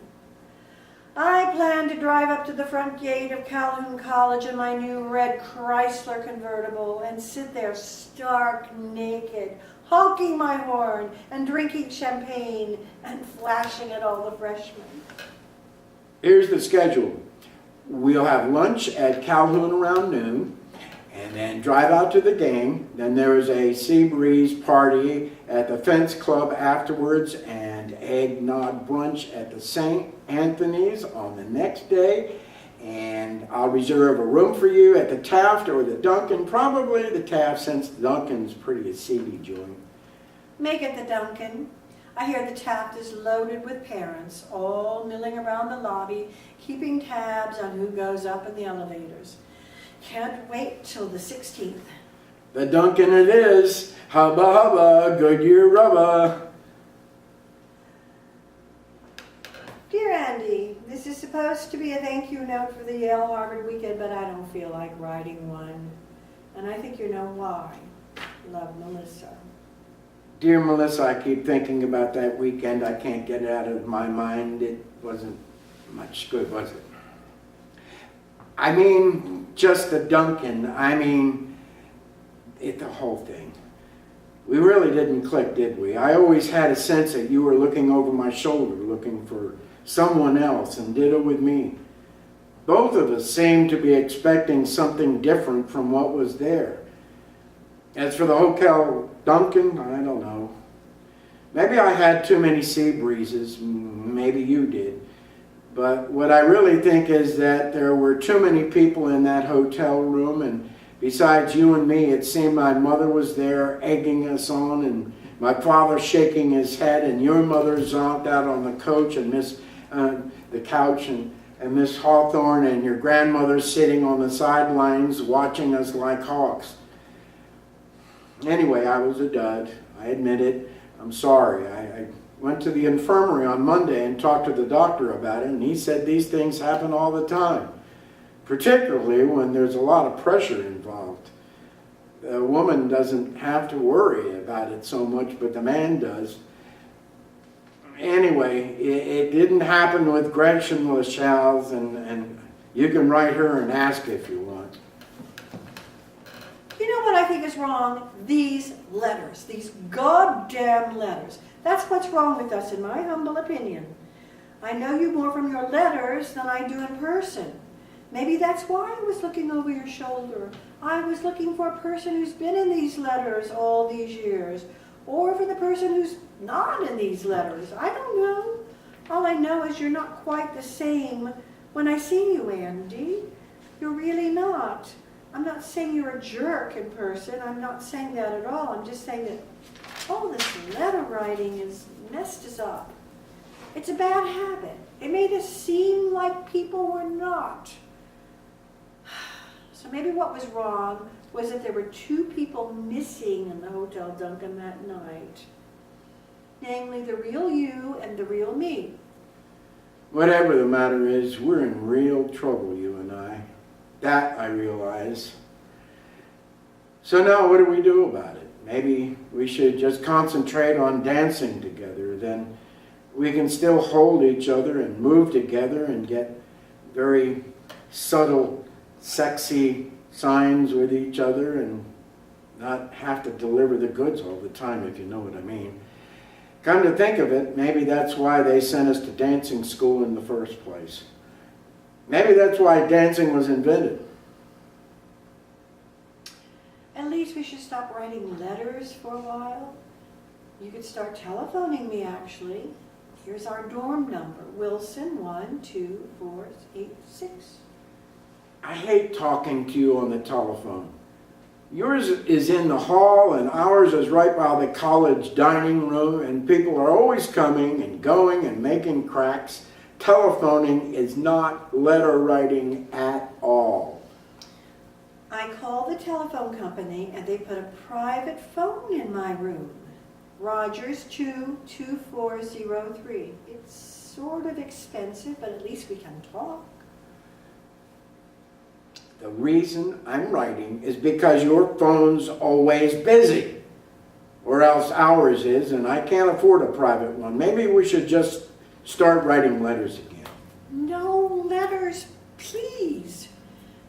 I plan to drive up to the front gate of Calhoun College in my new red Chrysler convertible and sit there stark naked, honking my horn and drinking champagne and flashing at all the freshmen. Here's the schedule. We'll have lunch at Calhoun around noon, and then drive out to the game. Then there is a sea breeze party at the Fence Club afterwards, and eggnog brunch at the St. Anthony's on the next day. And I'll reserve a room for you at the Taft or the Duncan, probably the Taft, since the Duncan's pretty a seedy joint. Make it the Duncan. I hear the Taft is loaded with parents, all milling around the lobby, keeping tabs on who goes up in the elevators. Can't wait till the 16th. The Duncan it is. Hubba hubba, Goodyear rubber. Dear Andy, this is supposed to be a thank you note for the Yale-Harvard weekend, but I don't feel like writing one. And I think you know why. Love, Melissa. Dear Melissa, I keep thinking about that weekend. I can't get it out of my mind. It wasn't much good, was it? I mean, just the Duncan. I mean, the whole thing. We really didn't click, did we? I always had a sense that you were looking over my shoulder, looking for someone else, and ditto with me. Both of us seemed to be expecting something different from what was there. As for the Hotel Duncan, I don't know. Maybe I had too many sea breezes, maybe you did. But what I really think is that there were too many people in that hotel room, and besides you and me, it seemed my mother was there egging us on, and my father shaking his head, and your mother zonked out on the couch, and the couch, and Miss Hawthorne, and your grandmother sitting on the sidelines watching us like hawks. Anyway, I was a dud. I admit it. I'm sorry. I Went to the infirmary on Monday and talked to the doctor about it, and he said these things happen all the time, particularly when there's a lot of pressure involved. The woman doesn't have to worry about it so much, but the man does. Anyway, it didn't happen with Gretchen Lachals, and you can write her and ask if you want. You know what I think is wrong? These letters, these goddamn letters. That's what's wrong with us, in my humble opinion. I know you more from your letters than I do in person. Maybe that's why I was looking over your shoulder. I was looking for a person who's been in these letters all these years, or for the person who's not in these letters. I don't know. All I know is you're not quite the same when I see you, Andy. You're really not. I'm not saying you're a jerk in person. I'm not saying that at all. I'm just saying that all this letter writing has messed us up. It's a bad habit. It made us seem like people we're not. So maybe what was wrong was that there were two people missing in the Hotel Duncan that night. Namely, the real you and the real me. Whatever the matter is, we're in real trouble, you and I. That I realize. So now what do we do about it? Maybe we should just concentrate on dancing together. Then we can still hold each other and move together and get very subtle, sexy signs with each other and not have to deliver the goods all the time, if you know what I mean. Come to think of it, maybe that's why they sent us to dancing school in the first place. Maybe that's why dancing was invented. At least we should stop writing letters for a while. You could start telephoning me, actually. Here's our dorm number, Wilson 12486. I hate talking to you on the telephone. Yours is in the hall and ours is right by the college dining room, and people are always coming and going and making cracks. Telephoning is not letter writing at all. I called the telephone company and they put a private phone in my room. Rogers 22403. It's sort of expensive, but at least we can talk. The reason I'm writing is because your phone's always busy. Or else ours is, and I can't afford a private one. Maybe we should just start writing letters again. No letters, please.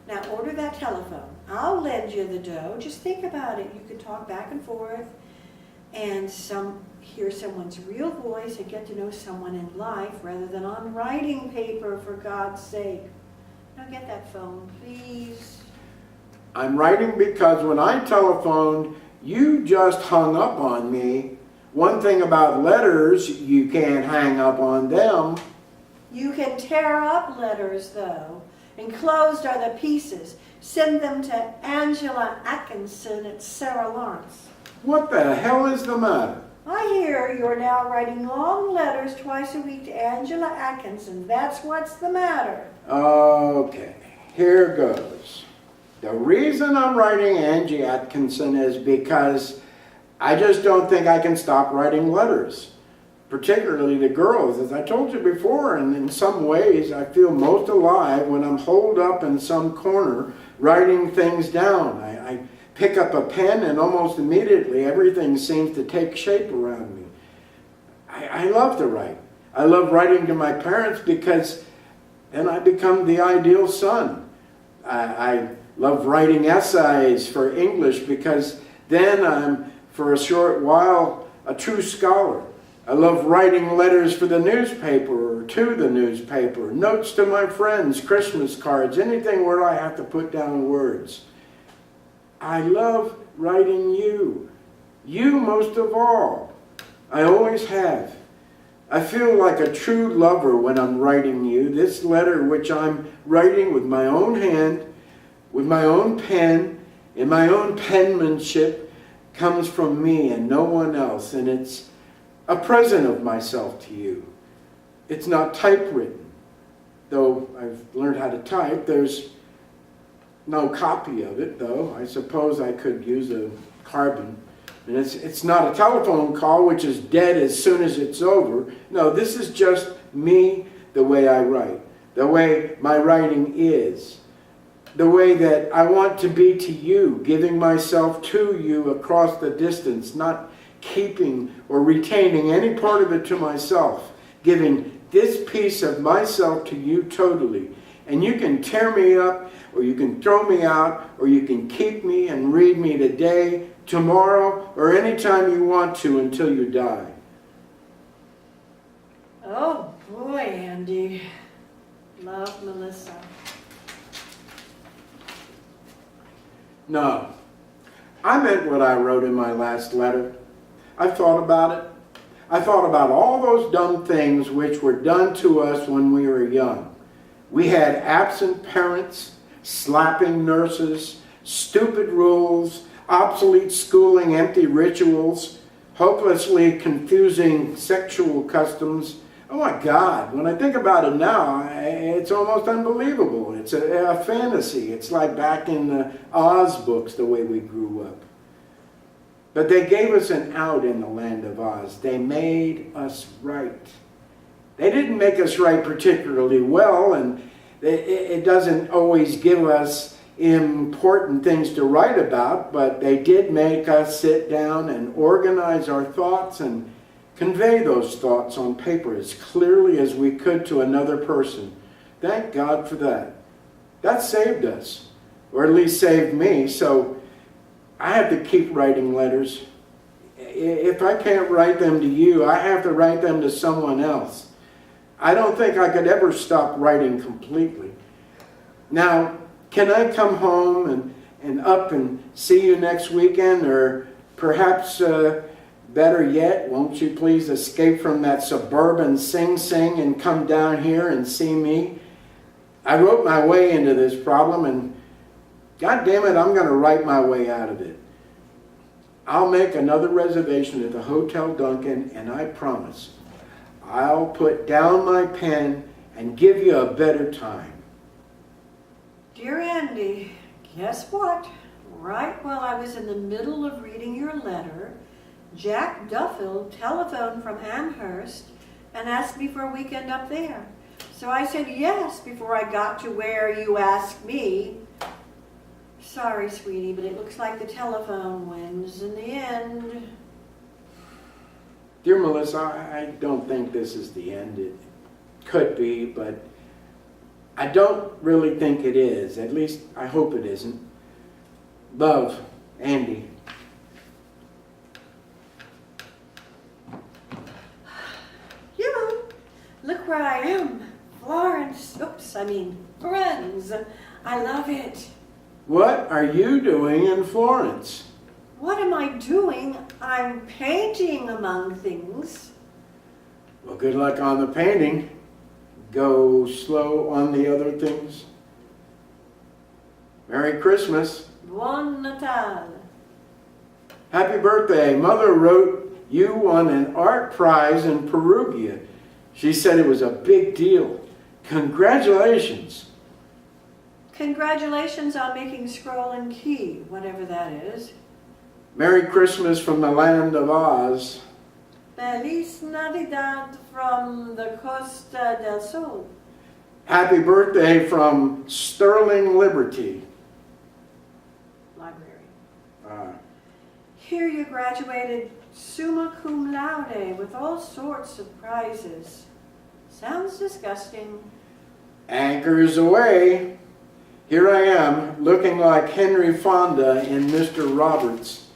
Now order that telephone. I'll lend you the dough. Just think about it. You can talk back and forth and hear someone's real voice and get to know someone in life rather than on writing paper, for God's sake. Now get that phone, please. I'm writing because when I telephoned, you just hung up on me. One thing about letters, you can't hang up on them. You can tear up letters, though. Enclosed are the pieces. Send them to Angela Atkinson at Sarah Lawrence. What the hell is the matter? I hear you're now writing long letters twice a week to Angela Atkinson. That's what's the matter. Okay, here goes. The reason I'm writing Angie Atkinson is because I just don't think I can stop writing letters, particularly to girls. As I told you before, and in some ways I feel most alive when I'm holed up in some corner writing things down. I pick up a pen and almost immediately everything seems to take shape around me. I love to write. I love writing to my parents because then I become the ideal son. I love writing essays for English because then I'm, for a short while, a true scholar. I love writing letters for the newspaper or to the newspaper, notes to my friends, Christmas cards, anything where I have to put down words. I love writing you. You most of all. I always have. I feel like a true lover when I'm writing you. This letter, which I'm writing with my own hand, with my own pen, in my own penmanship, comes from me and no one else. And it's a present of myself to you. It's not typewritten. Though I've learned how to type, there's no copy of it, though. I suppose I could use a carbon And it's not a telephone call, which is dead as soon as it's over. No, this is just me, the way I write, the way my writing is, the way that I want to be to you, giving myself to you across the distance, not keeping or retaining any part of it to myself, giving this piece of myself to you totally. And you can tear me up, or you can throw me out, or you can keep me and read me today, tomorrow, or anytime you want to until you die. Oh boy, Andy. Love, Melissa. No, I meant what I wrote in my last letter. I thought about it. I thought about all those dumb things which were done to us when we were young. We had absent parents, slapping nurses, stupid rules, obsolete schooling, empty rituals, hopelessly confusing sexual customs. Oh my God, when I think about it now, it's almost unbelievable. It's a fantasy. It's like back in the Oz books, the way we grew up. But they gave us an out in the land of Oz. They made us right. They didn't make us right particularly well, and it doesn't always give us important things to write about, but they did make us sit down and organize our thoughts and convey those thoughts on paper as clearly as we could to another person. Thank God for that. That saved us, or at least saved me, so I have to keep writing letters. If I can't write them to you, I have to write them to someone else. I don't think I could ever stop writing completely. Now, can I come home and up and see you next weekend? Or perhaps, better yet, won't you please escape from that suburban Sing Sing and come down here and see me? I wrote my way into this problem, and God damn it, I'm going to write my way out of it. I'll make another reservation at the Hotel Duncan, and I promise I'll put down my pen and give you a better time. Dear Andy, guess what? Right while I was in the middle of reading your letter, Jack Duffield telephoned from Amherst and asked me for a weekend up there. So I said yes before I got to where you asked me. Sorry, sweetie, but it looks like the telephone wins in the end. Dear Melissa, I don't think this is the end. It could be, but I don't really think it is. At least, I hope it isn't. Love, Andy. You, look where I am. Florence. Friends. I love it. What are you doing in Florence? What am I doing? I'm painting, among things. Well, good luck on the painting. Go slow on the other things. Merry Christmas. Buon Natale. Happy birthday. Mother wrote you won an art prize in Perugia. She said it was a big deal. Congratulations. Congratulations on making Scroll and Key, whatever that is. Merry Christmas from the land of Oz. Feliz Navidad from the Costa del Sol. Happy birthday from Sterling Liberty. Library. Here you graduated summa cum laude with all sorts of prizes. Sounds disgusting. Anchors away. Here I am, looking like Henry Fonda in Mr. Roberts,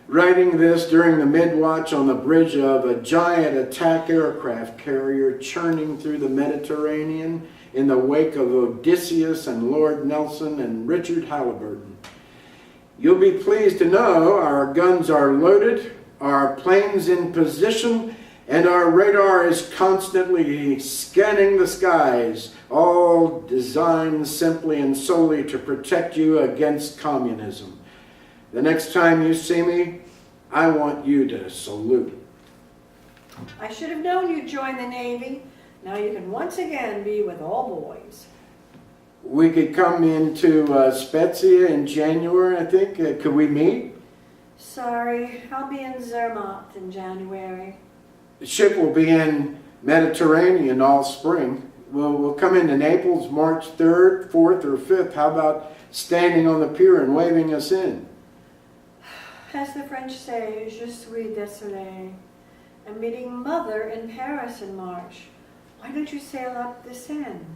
writing this during the mid-watch on the bridge of a giant attack aircraft carrier churning through the Mediterranean in the wake of Odysseus and Lord Nelson and Richard Halliburton. You'll be pleased to know our guns are loaded, our planes in position, and our radar is constantly scanning the skies, all designed simply and solely to protect you against communism. The next time you see me, I want you to salute. I should have known you'd join the Navy. Now you can once again be with all boys. We could come into Spezia in January, I think. Could we meet? Sorry, I'll be in Zermatt in January. The ship will be in Mediterranean all spring. We'll come into Naples March 3rd, 4th, or 5th. How about standing on the pier and waving us in? As the French say, je suis désolé. I'm meeting Mother in Paris in March. Why don't you sail up the Seine?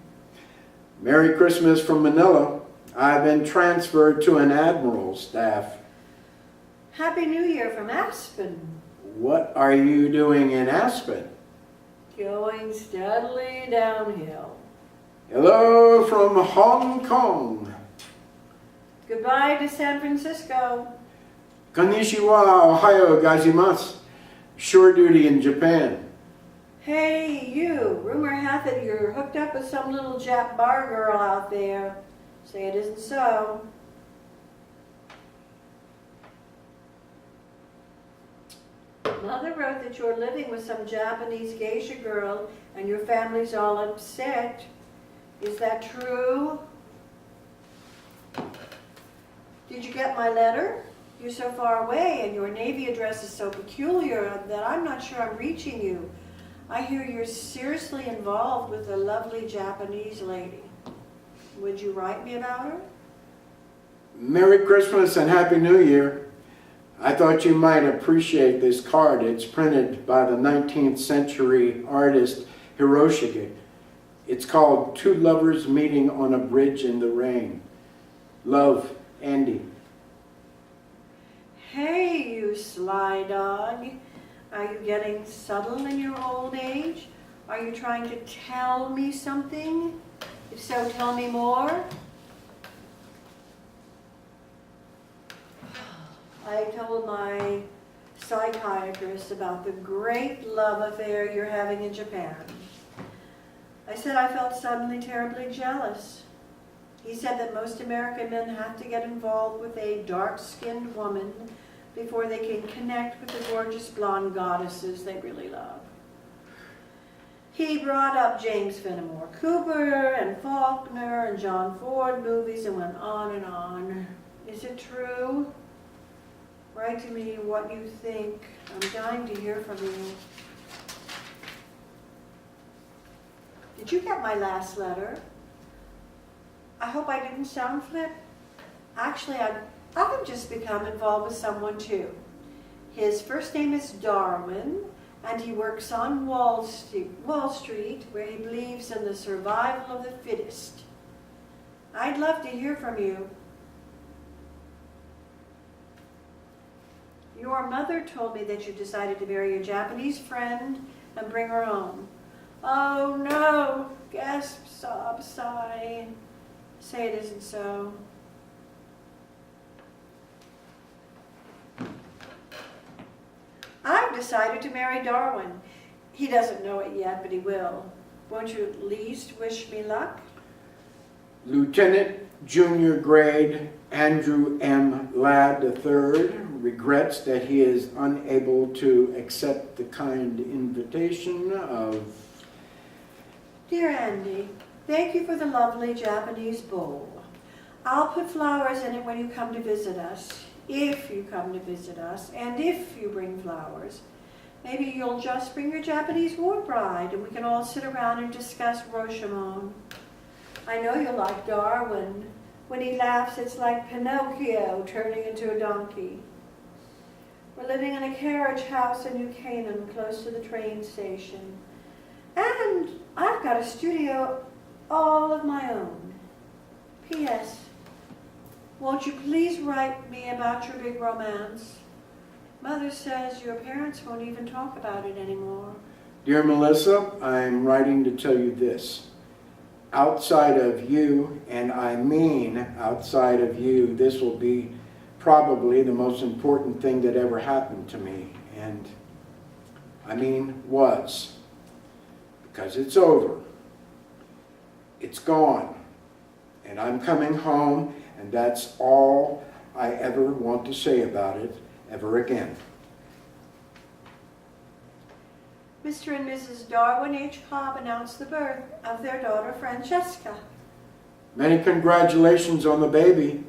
Merry Christmas from Manila. I've been transferred to an admiral's staff. Happy New Year from Aspen. What are you doing in Aspen? Going steadily downhill. Hello from Hong Kong. Goodbye to San Francisco. Konnichiwa, Ohio gozaimasu. Shore duty in Japan. Hey, you. Rumor hath it you're hooked up with some little Jap bar girl out there. Say it isn't so. Mother wrote that you're living with some Japanese geisha girl and your family's all upset. Is that true? Did you get my letter? You're so far away and your Navy address is so peculiar that I'm not sure I'm reaching you. I hear you're seriously involved with a lovely Japanese lady. Would you write me about her? Merry Christmas and Happy New Year. I thought you might appreciate this card. It's printed by the 19th century artist Hiroshige. It's called Two Lovers Meeting on a Bridge in the Rain. Love, Andy. Hey, you sly dog. Are you getting subtle in your old age? Are you trying to tell me something? If so, tell me more. I told my psychiatrist about the great love affair you're having in Japan. I said I felt suddenly terribly jealous. He said that most American men have to get involved with a dark-skinned woman before they can connect with the gorgeous blonde goddesses they really love. He brought up James Fenimore Cooper and Faulkner and John Ford movies and went on and on. Is it true? Write to me what you think. I'm dying to hear from you. Did you get my last letter? I hope I didn't sound flip. Actually, I've just become involved with someone too. His first name is Darwin, and he works on Wall Street, where he believes in the survival of the fittest. I'd love to hear from you. Your mother told me that you decided to marry your Japanese friend and bring her home. Oh no! Gasp, sob, sigh. Say it isn't so. I've decided to marry Darwin. He doesn't know it yet, but he will. Won't you at least wish me luck? Lieutenant Junior Grade Andrew M. Ladd III regrets that he is unable to accept the kind invitation of... Dear Andy, thank you for the lovely Japanese bowl. I'll put flowers in it when you come to visit us, if you come to visit us, and if you bring flowers. Maybe you'll just bring your Japanese war bride and we can all sit around and discuss Rashomon. I know you'll like Darwin. When he laughs, it's like Pinocchio turning into a donkey. We're living in a carriage house in New Canaan, close to the train station. And I've got a studio all of my own. P.S. Won't you please write me about your big romance? Mother says your parents won't even talk about it anymore. Dear Melissa, I'm writing to tell you this. Outside of you, and I mean outside of you, this will be probably the most important thing that ever happened to me. And I mean was. Because it's over. It's gone. And I'm coming home, and that's all I ever want to say about it ever again. Mr. and Mrs. Darwin H. Cobb announced the birth of their daughter Francesca. Many congratulations on the baby.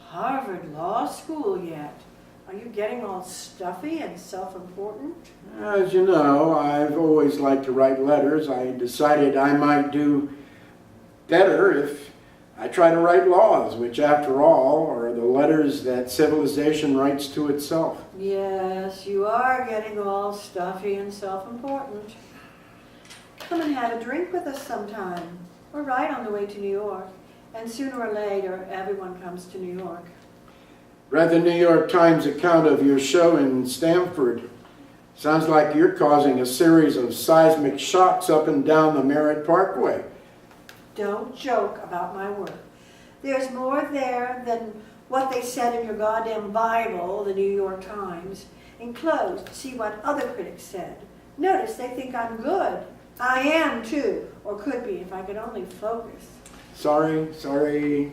Harvard Law School yet. Are you getting all stuffy and self-important? As you know, I've always liked to write letters. I decided I might do better if I try to write laws, which after all are the letters that civilization writes to itself. Yes, you are getting all stuffy and self-important. Come and have a drink with us sometime. We're right on the way to New York, and sooner or later, everyone comes to New York. Read the New York Times account of your show in Stamford. Sounds like you're causing a series of seismic shocks up and down the Merritt Parkway. Don't joke about my work. There's more there than what they said in your goddamn Bible, the New York Times. Enclosed, see what other critics said. Notice they think I'm good. I am too, or could be if I could only focus. Sorry,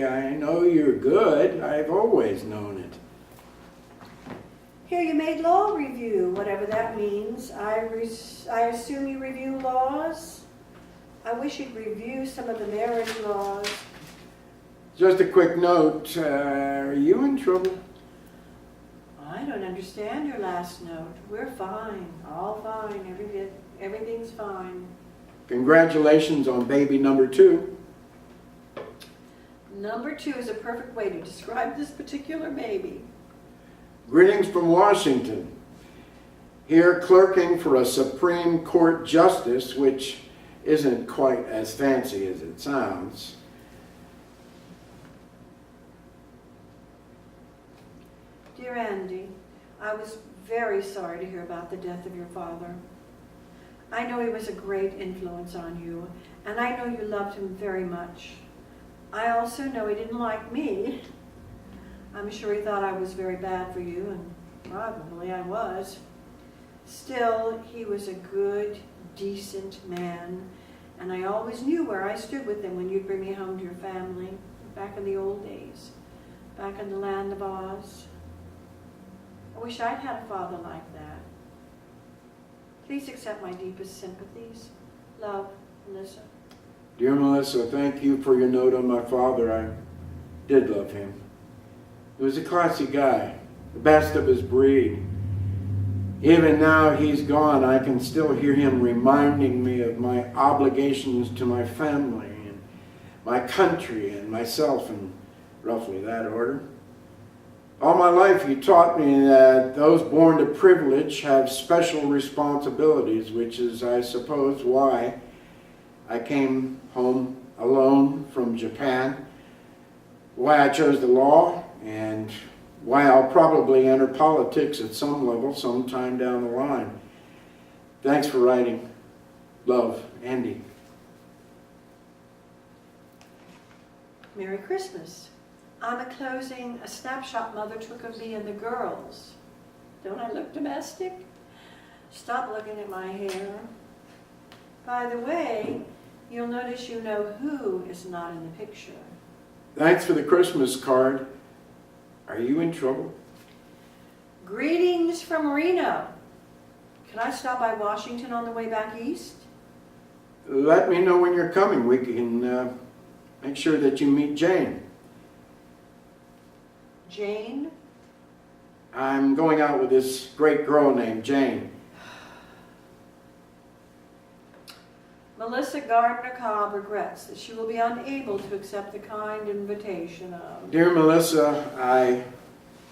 I know you're good. I've always known it. Here you made law review, whatever that means. I assume you review laws? I wish you'd review some of the marriage laws. Just a quick note, are you in trouble? I don't understand your last note. We're fine, all fine, everything's fine. Congratulations on baby number 2. Number 2 is a perfect way to describe this particular baby. Greetings from Washington. Here clerking for a Supreme Court justice, which isn't quite as fancy as it sounds. Dear Andy, I was very sorry to hear about the death of your father. I know he was a great influence on you, and I know you loved him very much. I also know he didn't like me. I'm sure he thought I was very bad for you, and probably I was. Still, he was a good, decent man, and I always knew where I stood with him when you'd bring me home to your family, back in the old days, back in the land of Oz. I wish I'd had a father like that. Please accept my deepest sympathies. Love, Melissa. Dear Melissa, thank you for your note on my father. I did love him. He was a classy guy, the best of his breed. Even now he's gone, I can still hear him reminding me of my obligations to my family and my country and myself in roughly that order. All my life he taught me that those born to privilege have special responsibilities, which is, I suppose, why I came home alone from Japan, why I chose the law, and why I'll probably enter politics at some level sometime down the line. Thanks for writing. Love, Andy. Merry Christmas. I'm enclosing a snapshot Mother took of me and the girls. Don't I look domestic? Stop looking at my hair. By the way, you'll notice you know who is not in the picture. Thanks for the Christmas card. Are you in trouble? Greetings from Reno. Can I stop by Washington on the way back east? Let me know when you're coming. We can make sure that you meet Jane. Jane? I'm going out with this great girl named Jane. Melissa Gardner-Cobb regrets that she will be unable to accept the kind invitation of... Dear Melissa, I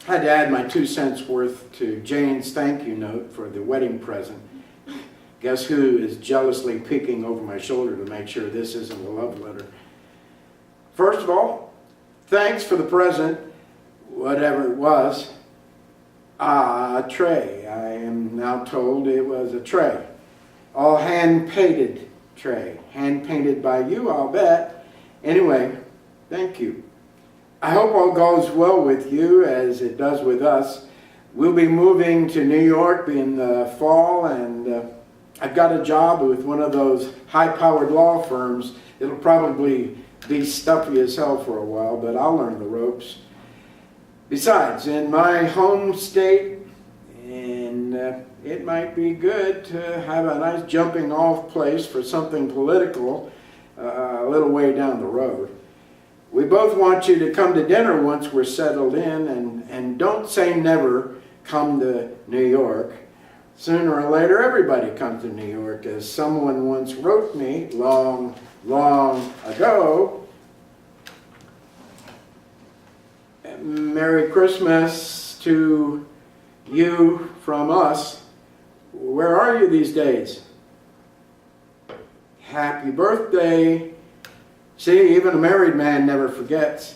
had to add my 2 cents worth to Jane's thank you note for the wedding present. Guess who is jealously peeking over my shoulder to make sure this isn't a love letter? First of all, thanks for the present, whatever it was. A tray. I am now told it was a tray. All hand-painted tray. Hand-painted by you, I'll bet. Anyway, thank you. I hope all goes well with you as it does with us. We'll be moving to New York in the fall, and I've got a job with one of those high-powered law firms. It'll probably be stuffy as hell for a while, but I'll learn the ropes. Besides, in my home state, and it might be good to have a nice jumping off place for something political a little way down the road. We both want you to come to dinner once we're settled in, and don't say never come to New York. Sooner or later, everybody comes to New York. As someone once wrote me long, long ago, Merry Christmas to you from us. Where are you these days? Happy birthday. See, even a married man never forgets.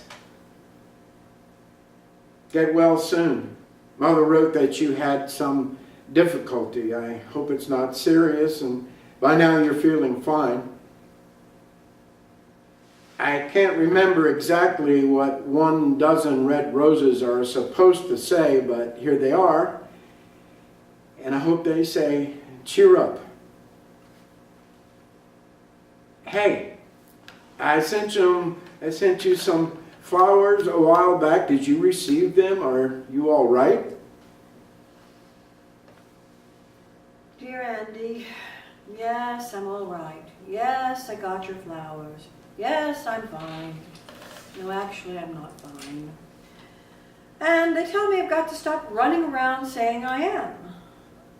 Get well soon. Mother wrote that you had some difficulty. I hope it's not serious, and by now you're feeling fine. I can't remember exactly what 12 red roses are supposed to say, but here they are. And I hope they say, cheer up. Hey, I sent you some flowers a while back. Did you receive them? Are you all right? Dear Andy, yes, I'm all right. Yes, I got your flowers. Yes, I'm fine. No, actually, I'm not fine. And they tell me I've got to stop running around saying I am.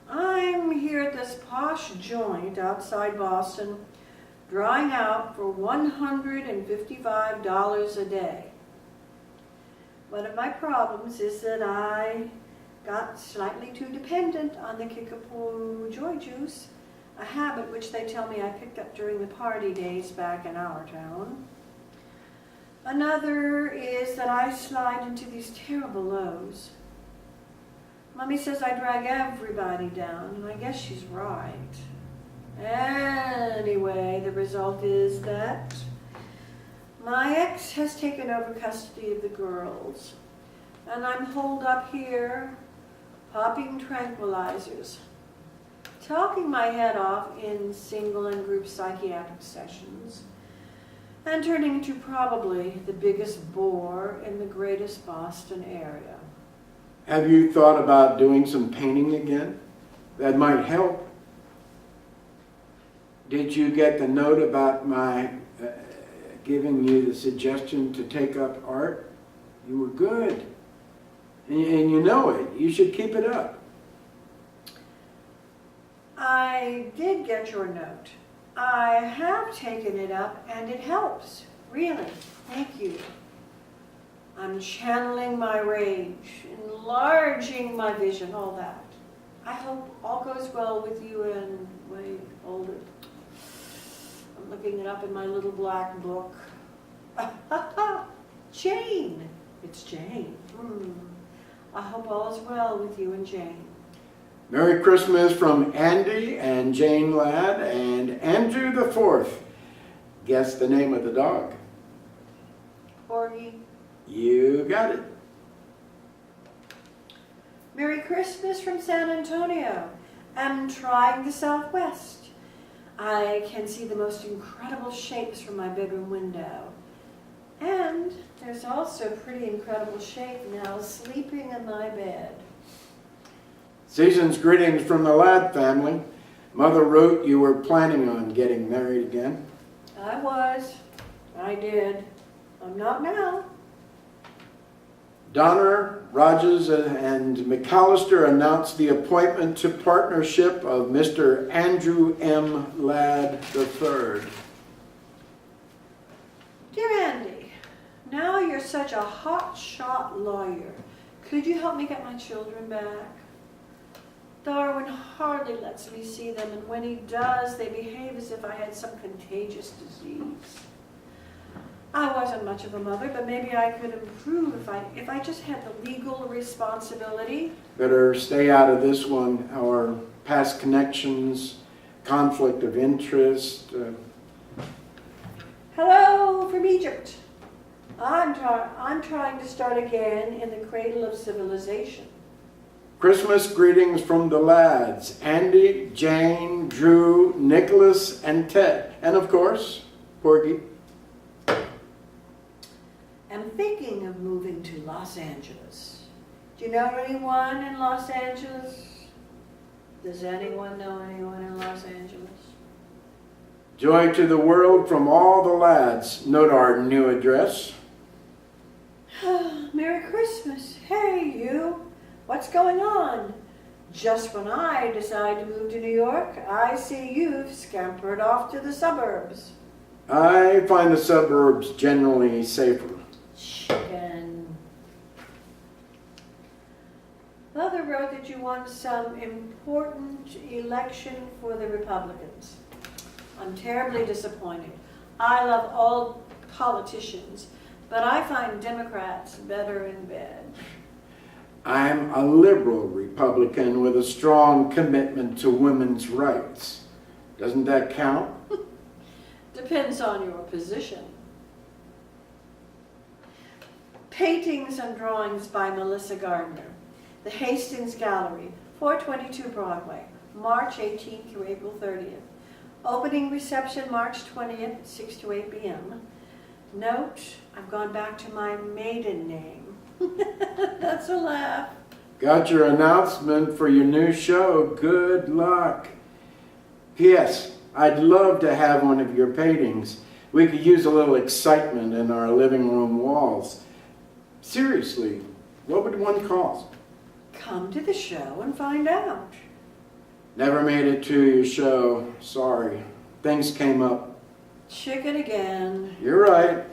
I'm here at this posh joint outside Boston, drying out for $155 a day. One of my problems is that I got slightly too dependent on the Kickapoo joy juice, a habit which they tell me I picked up during the party days back in our town. Another is that I slide into these terrible lows. Mommy says I drag everybody down, and I guess she's right. Anyway, the result is that my ex has taken over custody of the girls, and I'm holed up here, popping tranquilizers, talking my head off in single and group psychiatric sessions, and turning into probably the biggest bore in the greatest Boston area. Have you thought about doing some painting again? That might help. Did you get the note about my giving you the suggestion to take up art? You were good. And you know it. You should keep it up. I did get your note. I have taken it up, and it helps. Really. Thank you. I'm channeling my rage, enlarging my vision, all that. I hope all goes well with you and, wait, hold it. I'm looking it up in my little black book. Jane. It's Jane. I hope all is well with you and Jane. Merry Christmas from Andy and Jane Ladd and Andrew the Fourth. Guess the name of the dog. Porgy. You got it. Merry Christmas from San Antonio. I'm trying the Southwest. I can see the most incredible shapes from my bedroom window. And there's also a pretty incredible shape now sleeping in my bed. Season's greetings from the Ladd family. Mother wrote you were planning on getting married again. I was. I did. I'm not now. Donner, Rogers, and McAllister announced the appointment to partnership of Mr. Andrew M. Ladd III. Dear Andy, now you're such a hot-shot lawyer. Could you help me get my children back? Darwin hardly lets me see them, and when he does, they behave as if I had some contagious disease. I wasn't much of a mother, but maybe I could improve if I just had the legal responsibility. Better stay out of this one. Our past connections, conflict of interest. Hello from Egypt. I'm trying to start again in the cradle of civilization. Christmas greetings from the Ladds. Andy, Jane, Drew, Nicholas, and Ted. And of course, Porgy. I'm thinking of moving to Los Angeles. Do you know anyone in Los Angeles? Does anyone know anyone in Los Angeles? Joy to the world from all the Ladds. Note our new address, What's going on? Just when I decide to move to New York, I see you've scampered off to the suburbs. I find the suburbs generally safer. Chicken. Mother wrote that you won some important election for the Republicans. I'm terribly disappointed. I love all politicians, but I find Democrats better in bed. I'm a liberal Republican with a strong commitment to women's rights. Doesn't that count? Depends on your position. Paintings and drawings by Melissa Gardner. The Hastings Gallery, 422 Broadway, March 18th through April 30th. Opening reception March 20th, 6 to 8 p.m. Note, I've gone back to my maiden name. That's a laugh. Got your announcement for your new show. Good luck. P.S. I'd love to have one of your paintings. We could use a little excitement in our living room walls. Seriously, what would one cost? Come to the show and find out. Never made it to your show. Sorry. Things came up. Chicken again. You're right.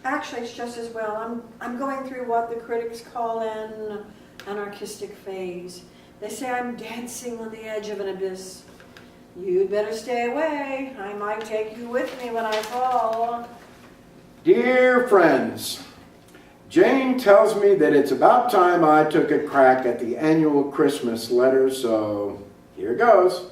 Actually, it's just as well. I'm going through what the critics call an anarchistic phase. They say I'm dancing on the edge of an abyss. You'd better stay away. I might take you with me when I fall. Dear friends, Jane tells me that it's about time I took a crack at the annual Christmas letter, so here goes.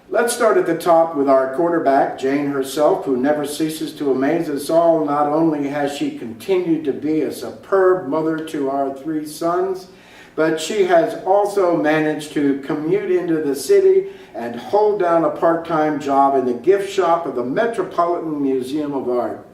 Let's start at the top with our quarterback, Jane herself, who never ceases to amaze us all. Not only has she continued to be a superb mother to our 3 sons, but she has also managed to commute into the city and hold down a part-time job in the gift shop of the Metropolitan Museum of Art.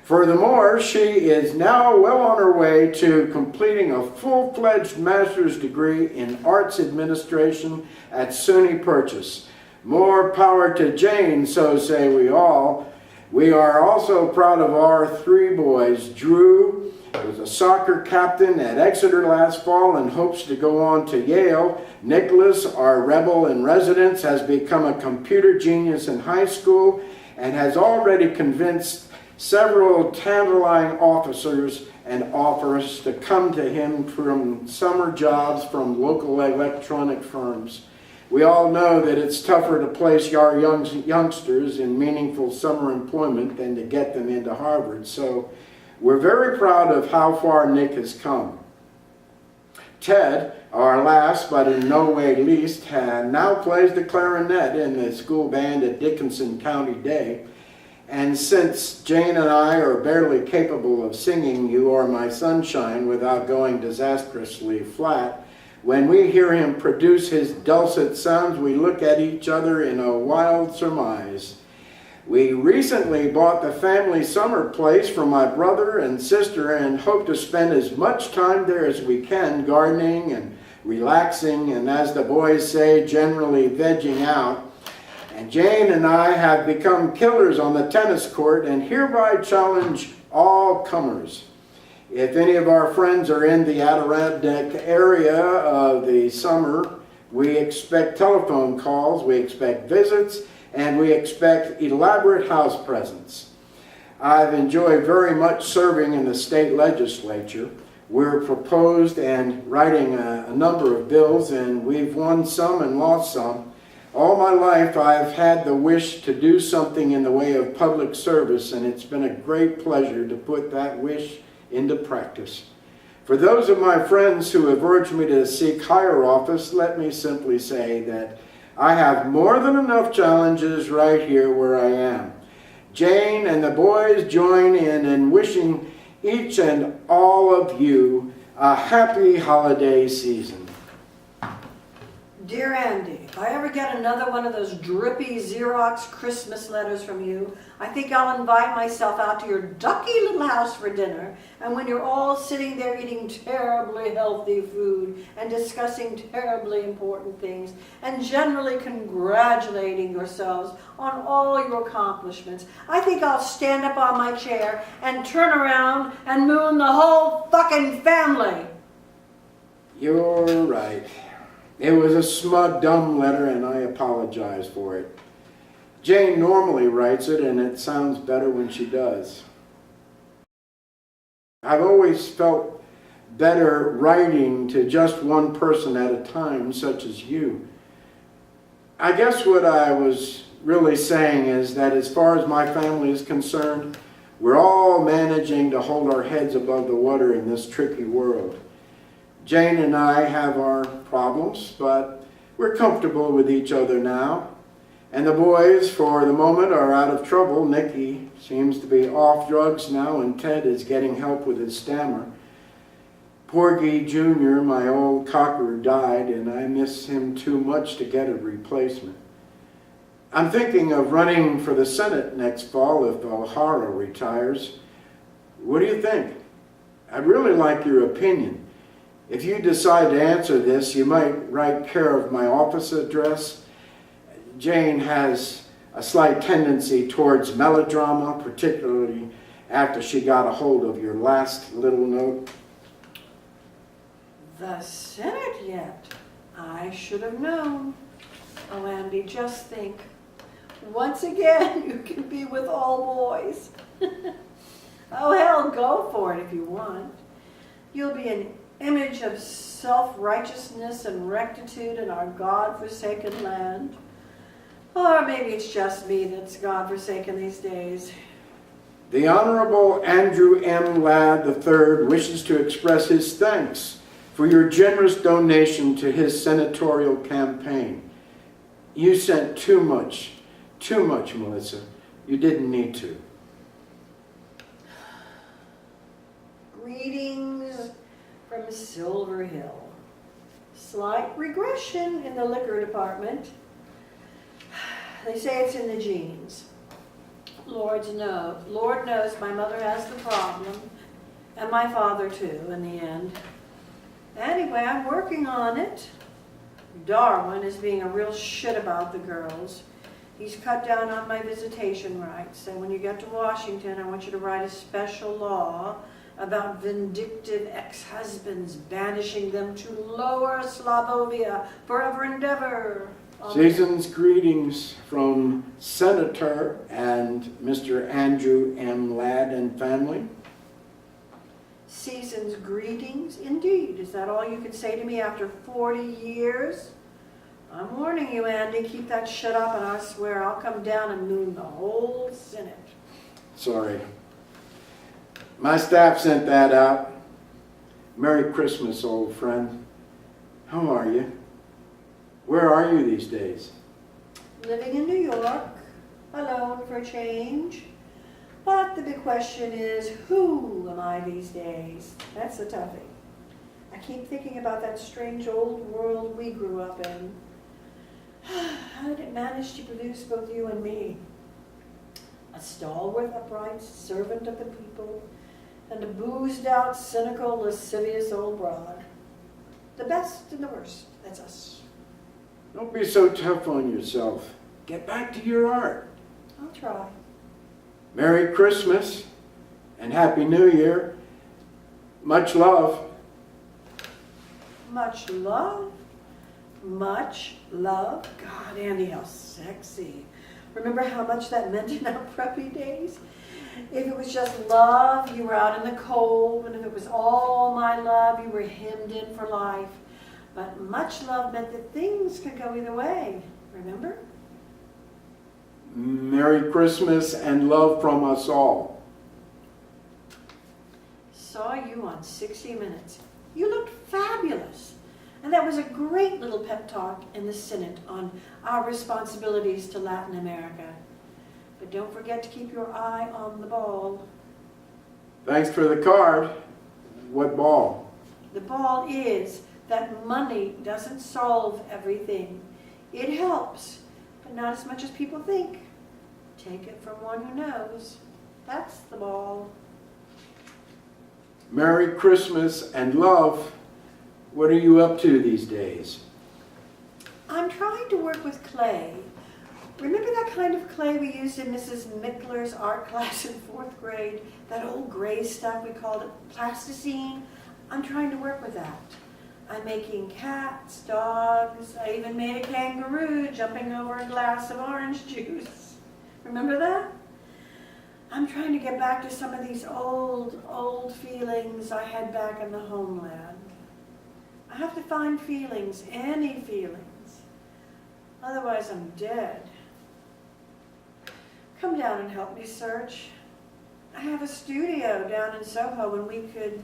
Furthermore, she is now well on her way to completing a full-fledged master's degree in arts administration at SUNY Purchase. More power to Jane, so say we all. We are also proud of our 3 boys. Drew was a soccer captain at Exeter last fall and hopes to go on to Yale. Nicholas, our rebel in residence, has become a computer genius in high school and has already convinced several tantalizing officers and offers to come to him from summer jobs from local electronic firms. We all know that it's tougher to place our youngsters in meaningful summer employment than to get them into Harvard, so we're very proud of how far Nick has come. Ted, our last but in no way least, now plays the clarinet in the school band at Dickinson County Day. And since Jane and I are barely capable of singing You Are My Sunshine without going disastrously flat, when we hear him produce his dulcet sounds, we look at each other in a wild surmise. We recently bought the family summer place for my brother and sister and hope to spend as much time there as we can gardening and relaxing and, as the boys say, generally vegging out. And Jane and I have become killers on the tennis court and hereby challenge all comers. If any of our friends are in the Adirondack area of the summer, we expect telephone calls, we expect visits, and we expect elaborate house presents. I've enjoyed very much serving in the state legislature. We're proposed and writing a number of bills, and we've won some and lost some. All my life I've had the wish to do something in the way of public service, and it's been a great pleasure to put that wish into practice. For those of my friends who have urged me to seek higher office, let me simply say that I have more than enough challenges right here where I am. Jane and the boys join in wishing each and all of you a happy holiday season. Dear Andy, if I ever get another one of those drippy Xerox Christmas letters from you, I think I'll invite myself out to your ducky little house for dinner, and when you're all sitting there eating terribly healthy food and discussing terribly important things and generally congratulating yourselves on all your accomplishments, I think I'll stand up on my chair and turn around and moon the whole fucking family. You're right. It was a smug, dumb letter, and I apologize for it. Jane normally writes it, and it sounds better when she does. I've always felt better writing to just one person at a time, such as you. I guess what I was really saying is that as far as my family is concerned, we're all managing to hold our heads above the water in this tricky world. Jane and I have our problems, but we're comfortable with each other now. And the boys, for the moment, are out of trouble. Nicky seems to be off drugs now, and Ted is getting help with his stammer. Porgy Jr., my old cocker, died, and I miss him too much to get a replacement. I'm thinking of running for the Senate next fall if O'Hara retires. What do you think? I'd really like your opinion. If you decide to answer this, you might write care of my office address. Jane has a slight tendency towards melodrama, particularly after she got a hold of your last little note. The Senate yet? I should have known. Oh, Andy, just think. Once again, you can be with all boys. Oh, hell, go for it if you want. You'll be an image of self-righteousness and rectitude in our God-forsaken land. Or maybe it's just me that's God-forsaken these days. The Honorable Andrew M. Ladd III wishes to express his thanks for your generous donation to his senatorial campaign. You sent too much, Melissa. You didn't need to. Greetings from Silver Hill. Slight regression in the liquor department. They say it's in the genes. Lord knows my mother has the problem, and my father too, in the end. Anyway, I'm working on it. Darwin is being a real shit about the girls. He's cut down on my visitation rights, and when you get to Washington, I want you to write a special law about vindictive ex-husbands, banishing them to Lower Slavovia forever and ever. Season's greetings from Senator and Mr. Andrew M. Ladd and family. Season's greetings, indeed. Is that all you can say to me after 40 years? I'm warning you, Andy, keep that shit up, and I swear I'll come down and moon the whole Senate. Sorry. My staff sent that out. Merry Christmas, old friend. How are you? Where are you these days? Living in New York, alone for a change. But the big question is, who am I these days? That's the toughie. I keep thinking about that strange old world we grew up in. How did it manage to produce both you and me? A stalwart, upright servant of the people, and a boozed out, cynical, lascivious old broad. The best and the worst, that's us. Don't be so tough on yourself. Get back to your art. I'll try. Merry Christmas and Happy New Year. Much love. Much love. Much love. God, Andy, how sexy. Remember how much that meant in our preppy days? If it was just love, you were out in the cold, and if it was all my love, you were hemmed in for life. But much love meant that things could go either way, remember? Merry Christmas and love from us all. Saw you on 60 Minutes. You looked fabulous. And that was a great little pep talk in the Senate on our responsibilities to Latin America. But don't forget to keep your eye on the ball. Thanks for the card. What ball? The ball is that money doesn't solve everything. It helps, but not as much as people think. Take it from one who knows. That's the ball. Merry Christmas and love. What are you up to these days? I'm trying to work with clay. Remember that kind of clay we used in Mrs. Mickler's art class in 4th grade? That old gray stuff, we called it plasticine? I'm trying to work with that. I'm making cats, dogs. I even made a kangaroo jumping over a glass of orange juice. Remember that? I'm trying to get back to some of these old feelings I had back in the homeland. I have to find feelings, any feelings. Otherwise, I'm dead. Come down and help me search. I have a studio down in Soho and we could,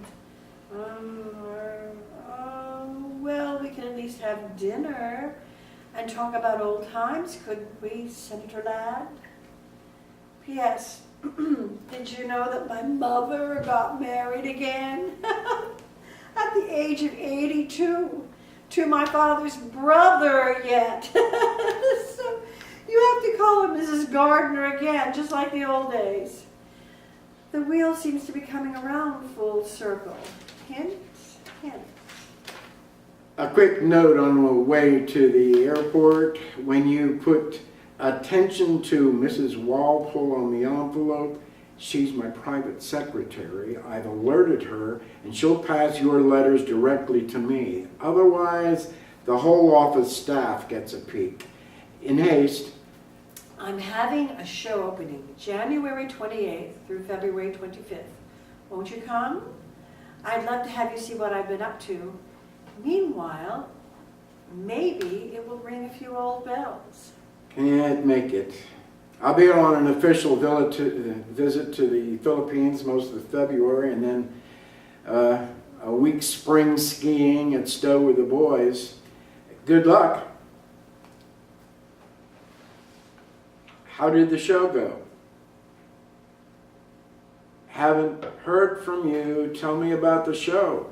well, we can at least have dinner and talk about old times, couldn't we, Senator Ladd? P.S. Did you know that my mother got married again at the age of 82 to my father's brother yet? So you have to call her Mrs. Gardner again, just like the old days. The wheel seems to be coming around full circle. Hint, hint. A quick note on the way to the airport. When you put attention to Mrs. Walpole on the envelope, she's my private secretary. I've alerted her, and she'll pass your letters directly to me. Otherwise, the whole office staff gets a peek. In haste. I'm having a show opening January 28th through February 25th. Won't you come? I'd love to have you see what I've been up to. Meanwhile, maybe it will ring a few old bells. Can't make it. I'll be on an official visit to the Philippines most of February, and then a week spring skiing at Stowe with the boys. Good luck. How did the show go? Haven't heard from you. Tell me about the show.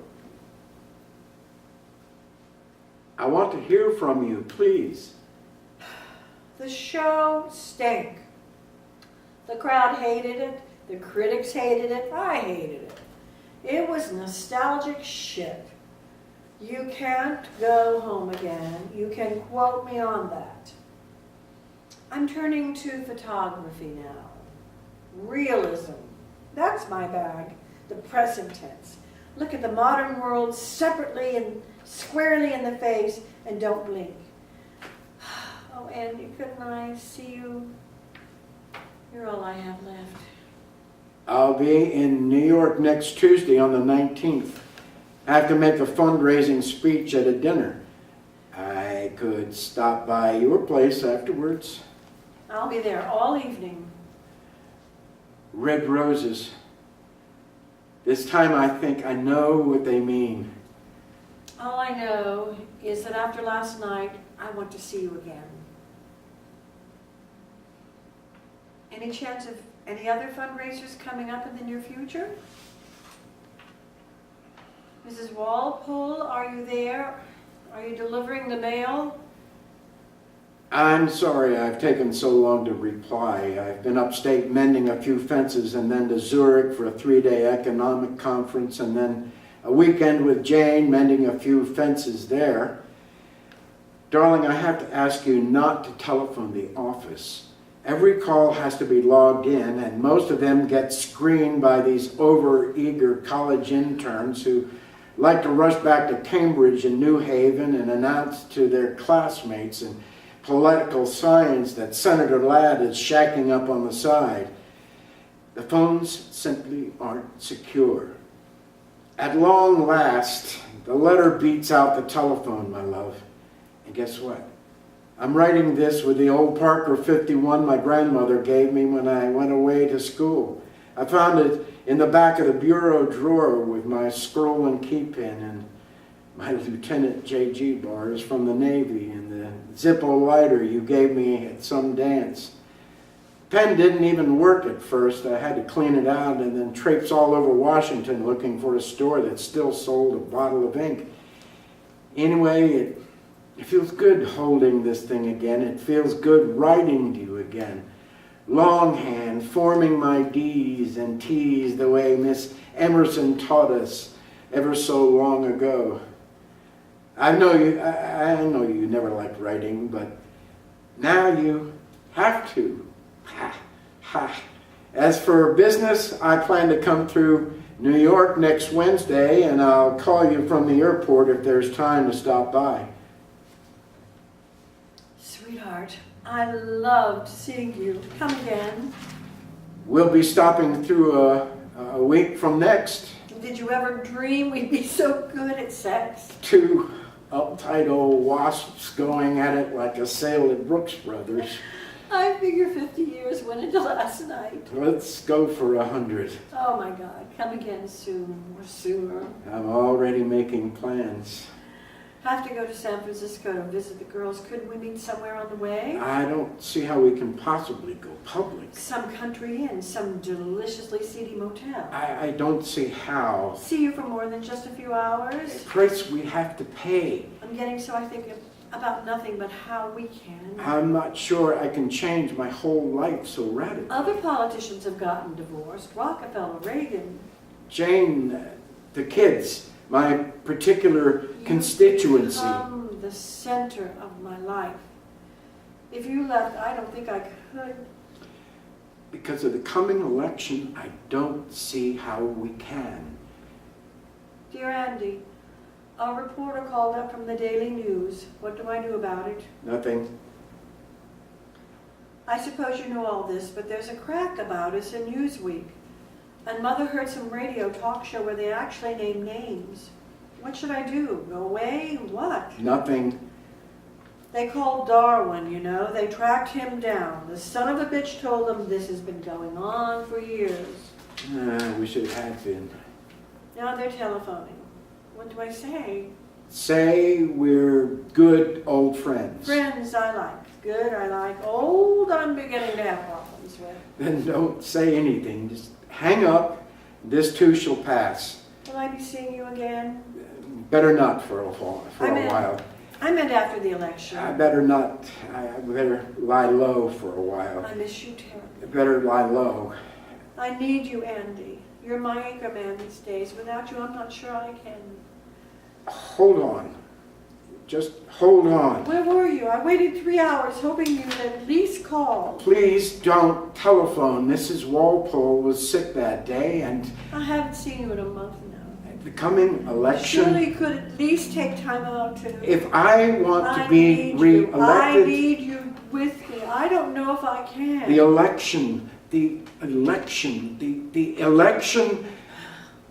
I want to hear from you, please. The show stank. The crowd hated it. The critics hated it. I hated it. It was nostalgic shit. You can't go home again. You can quote me on that. I'm turning to photography now. Realism. That's my bag. The present tense. Look at the modern world separately and squarely in the face and don't blink. Oh, Andy, couldn't I see you? You're all I have left. I'll be in New York next Tuesday on the 19th. I have to make a fundraising speech at a dinner. I could stop by your place afterwards. I'll be there all evening. Red roses. This time I think I know what they mean. All I know is that after last night, I want to see you again. Any chance of any other fundraisers coming up in the near future? Mrs. Walpole, are you there? Are you delivering the mail? I'm sorry I've taken so long to reply. I've been upstate mending a few fences and then to Zurich for a 3-day economic conference and then a weekend with Jane mending a few fences there. Darling, I have to ask you not to telephone the office. Every call has to be logged in, and most of them get screened by these over-eager college interns who like to rush back to Cambridge and New Haven and announce to their classmates in political science that Senator Ladd is shacking up on the side. The phones simply aren't secure. At long last, the letter beats out the telephone, my love. And guess what? I'm writing this with the old Parker 51 my grandmother gave me when I went away to school. I found it in the back of the bureau drawer with my scroll and key pin and my Lieutenant J.G. bars from the Navy and the Zippo lighter you gave me at some dance. Pen didn't even work at first. I had to clean it out and then traipse all over Washington looking for a store that still sold a bottle of ink. Anyway, it feels good holding this thing again. It feels good writing to you again. Longhand, forming my D's and T's the way Miss Emerson taught us ever so long ago. I know you never liked writing, but now you have to. Ha, ha. As for business, I plan to come through New York next Wednesday, and I'll call you from the airport if there's time to stop by. Sweetheart, I loved seeing you. Come again. We'll be stopping through a week from next. Did you ever dream we'd be so good at sex? Two uptight old wasps going at it like a sale at Brooks Brothers. I figure 50 years went into last night. Let's go for 100. Oh my God, come again soon or sooner. I'm already making plans. Have to go to San Francisco to visit the girls. Couldn't we meet somewhere on the way? I don't see how we can possibly go public. Some country inn, some deliciously seedy motel. I don't see how. See you for more than just a few hours? Price we have to pay. I'm getting so I think about nothing but how we can. I'm not sure I can change my whole life so radically. Other politicians have gotten divorced. Rockefeller, Reagan. Jane, the kids, my particular constituency. You become the center of my life. If you left, I don't think I could. Because of the coming election, I don't see how we can. Dear Andy, a reporter called up from the Daily News. What do I do about it? Nothing. I suppose you know all this, but there's a crack about us in Newsweek. And Mother heard some radio talk show where they actually name names. What should I do? Go away? What? Nothing. They called Darwin, you know. They tracked him down. The son of a bitch told them this has been going on for years. Wish it had been. Now they're telephoning. What do I say? Say we're good old friends. Friends I like. Good I like. Old I'm beginning to have problems with. Then don't say anything. Just hang up. This too shall pass. Will I be seeing you again? Better not for a while. I meant after the election. I better not. I better lie low for a while. I miss you terribly. I better lie low. I need you, Andy. You're my anchor man these days. Without you, I'm not sure I can. Hold on. Just hold on. Where were you? I waited 3 hours hoping you'd at least call. Please don't telephone. Mrs. Walpole was sick that day, and I haven't seen you in a month now. the coming election. Surely you could at least take time out to... If I want to be I re-elected, need you with me. I don't know if I can. the election.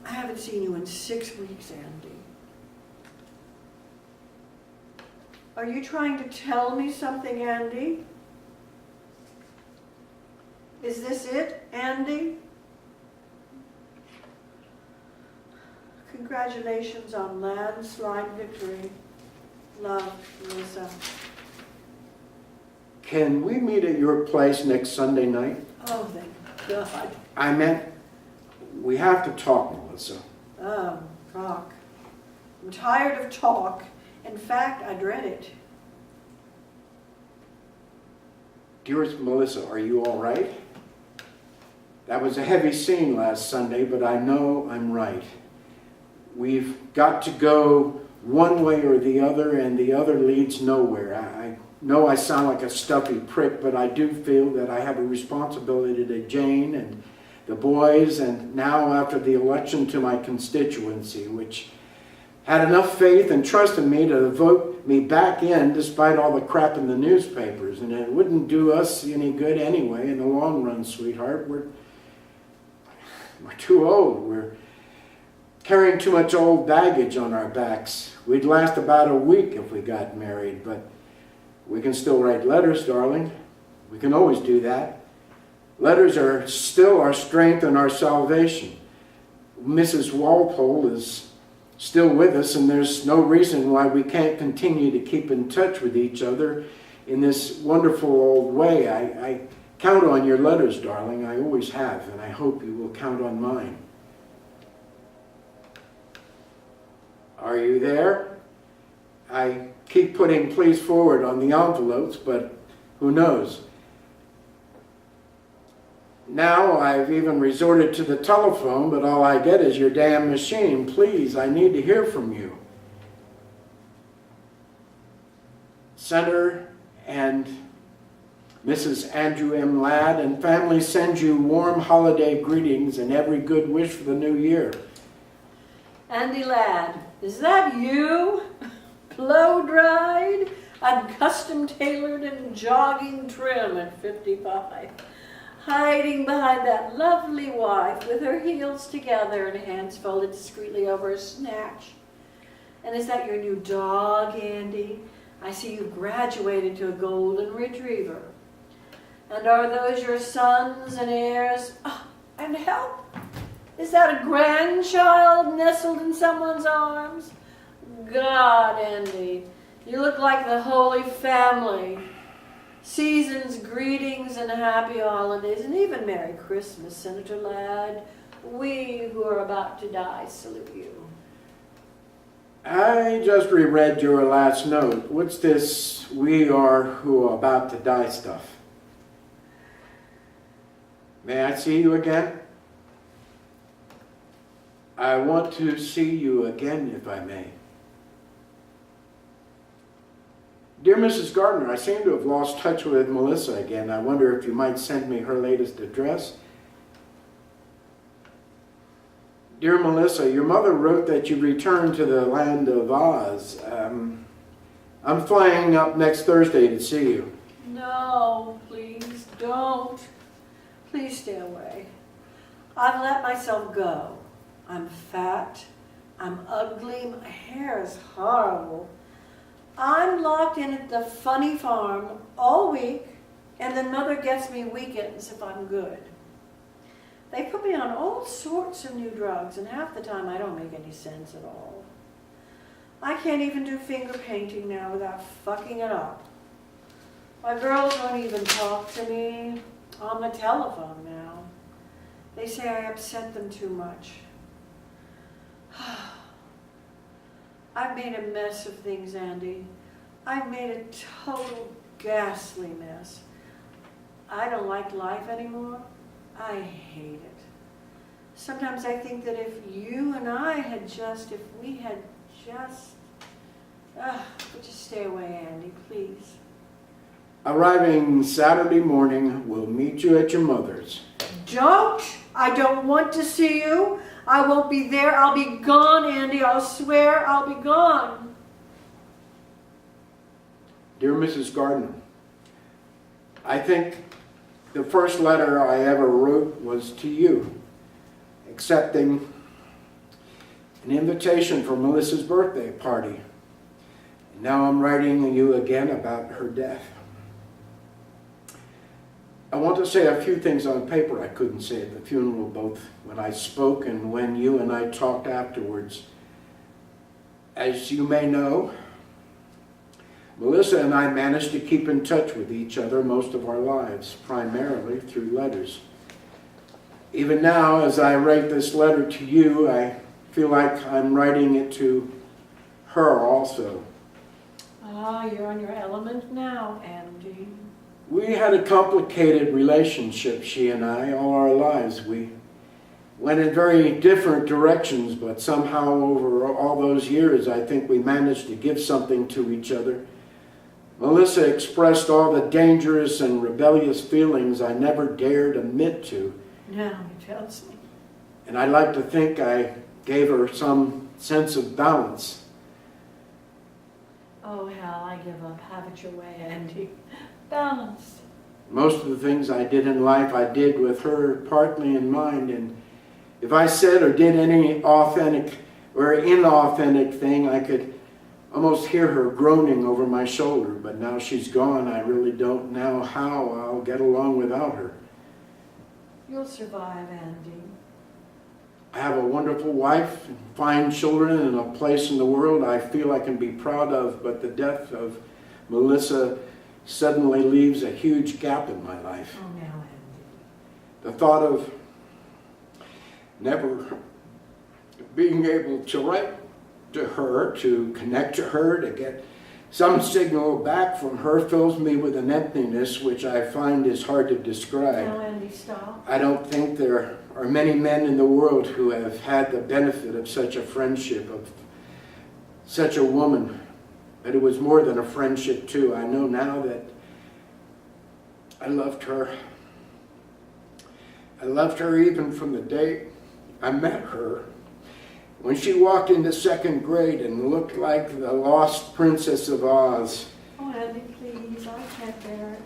I haven't seen you in 6 weeks, Andy. Are you trying to tell me something, Andy? Is this it, Andy? Congratulations on landslide victory. Love, Melissa. Can we meet at your place next Sunday night? Oh, thank God. I meant, we have to talk, Melissa. Oh, talk. I'm tired of talk. In fact, I dread it. Dearest Melissa, are you all right? That was a heavy scene last Sunday, but I know I'm right. We've got to go one way or the other, and the other leads nowhere. I know I sound like a stuffy prick, but I do feel that I have a responsibility to Jane and the boys, and now after the election to my constituency, which had enough faith and trust in me to vote me back in despite all the crap in the newspapers. And it wouldn't do us any good anyway in the long run, sweetheart. We're too old. We're carrying too much old baggage on our backs. We'd last about a week if we got married, but we can still write letters, darling. We can always do that. Letters are still our strength and our salvation. Mrs. Walpole is still with us, and there's no reason why we can't continue to keep in touch with each other in this wonderful old way. I count on your letters, darling. I always have, and I hope you will count on mine. Are you there? I keep putting please forward on the envelopes, but who knows? Now I've even resorted to the telephone, but all I get is your damn machine. Please, I need to hear from you. Senator and Mrs. Andrew M. Ladd and family send you warm holiday greetings and every good wish for the new year. Andy Ladd, is that you? Blow-dried and custom-tailored and jogging trim at 55. Hiding behind that lovely wife with her heels together and hands folded discreetly over her snatch. And is that your new dog, Andy? I see you've graduated to a golden retriever. And are those your sons and heirs? Oh, and help! Is that a grandchild nestled in someone's arms? God, Andy, you look like the Holy Family. Season's greetings and happy holidays, and even Merry Christmas, Senator Ladd. We who are about to die salute you. I just reread your last note. What's this "we are who are about to die" stuff? May I see you again? I want to see you again, if I may. Dear Mrs. Gardner, I seem to have lost touch with Melissa again. I wonder if you might send me her latest address. Dear Melissa, your mother wrote that you returned to the land of Oz. I'm flying up next Thursday to see you. No, please don't. Please stay away. I've let myself go. I'm fat. I'm ugly. My hair is horrible. I'm locked in at the funny farm all week, and then Mother gets me weekends if I'm good. They put me on all sorts of new drugs, and half the time I don't make any sense at all. I can't even do finger painting now without fucking it up. My girls won't even talk to me on the telephone now. They say I upset them too much. I've made a mess of things, Andy. I've made a total ghastly mess. I don't like life anymore. I hate it. Sometimes I think that if you and I had just, but just stay away, Andy, please. Arriving Saturday morning, we'll meet you at your mother's. Don't! I don't want to see you. I won't be there. I'll be gone, Andy. I'll swear I'll be gone. Dear Mrs. Gardner, I think the first letter I ever wrote was to you, accepting an invitation for Melissa's birthday party. And now I'm writing you again about her death. I want to say a few things on paper I couldn't say at the funeral, both when I spoke and when you and I talked afterwards. As you may know, Melissa and I managed to keep in touch with each other most of our lives, primarily through letters. Even now, as I write this letter to you, I feel like I'm writing it to her also. Ah, you're on your element now, Andy. We had a complicated relationship, she and I, all our lives. We went in very different directions, but somehow over all those years, I think we managed to give something to each other. Melissa expressed all the dangerous and rebellious feelings I never dared admit to. Now he tells me. And I like to think I gave her some sense of balance. Oh, hell, I give up. Have it your way, Andy. Balanced. Most of the things I did in life, I did with her partly in mind. And if I said or did any authentic or inauthentic thing, I could almost hear her groaning over my shoulder. But now she's gone, I really don't know how I'll get along without her. You'll survive, Andy. I have a wonderful wife, and fine children, and a place in the world I feel I can be proud of, but the death of Melissa suddenly leaves a huge gap in my life. Oh, now, Andy. The thought of never being able to write to her, to connect to her, to get some signal back from her fills me with an emptiness which I find is hard to describe. Now, Andy, stop. I don't think there are many men in the world who have had the benefit of such a friendship, of such a woman. But it was more than a friendship, too. I know now that I loved her. I loved her even from the day I met her. When she walked into second grade and looked like the lost Princess of Oz. Oh, Andy, please, I can't bear it.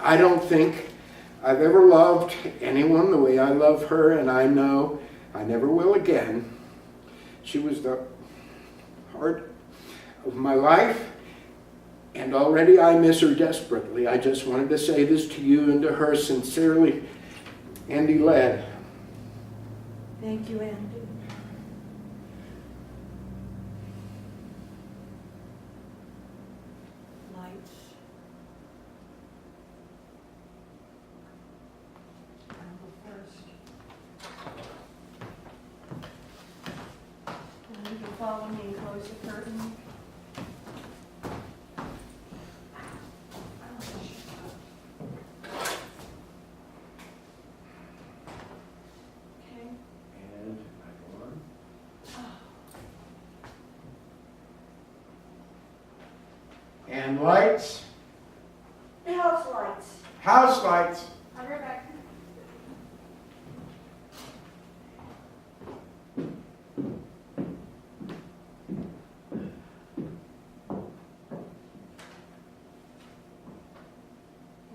I don't think I've ever loved anyone the way I love her, and I know I never will again. She was the heart of my life, and already I miss her desperately. I just wanted to say this to you and to her sincerely, Andy Ladd. Thank you, Andy. Lights. I'll go first. And you can follow me and close the curtain. Okay. And I go on. And lights. House lights. House lights. I'll be right back. Did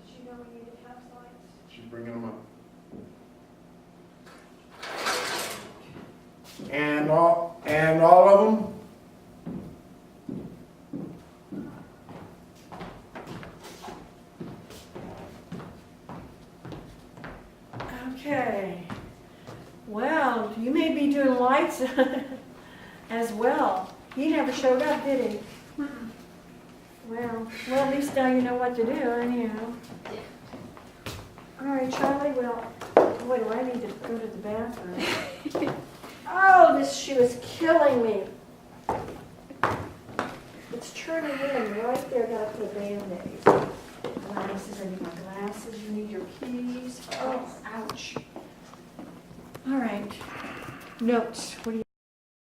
she know we needed house lights? She's bringing them up. And all of them. Okay. Well, you may be doing lights as well. He never showed up, did he? Well, at least now you know what to do, anyhow. All right, Charlie, well, boy, do I need to go to the bathroom. Oh, this shoe is killing me. It's turning in right there. Gotta put a Band-Aid. Glasses, I need my glasses. You need your keys. Oh, ouch. All right. Notes. What do you?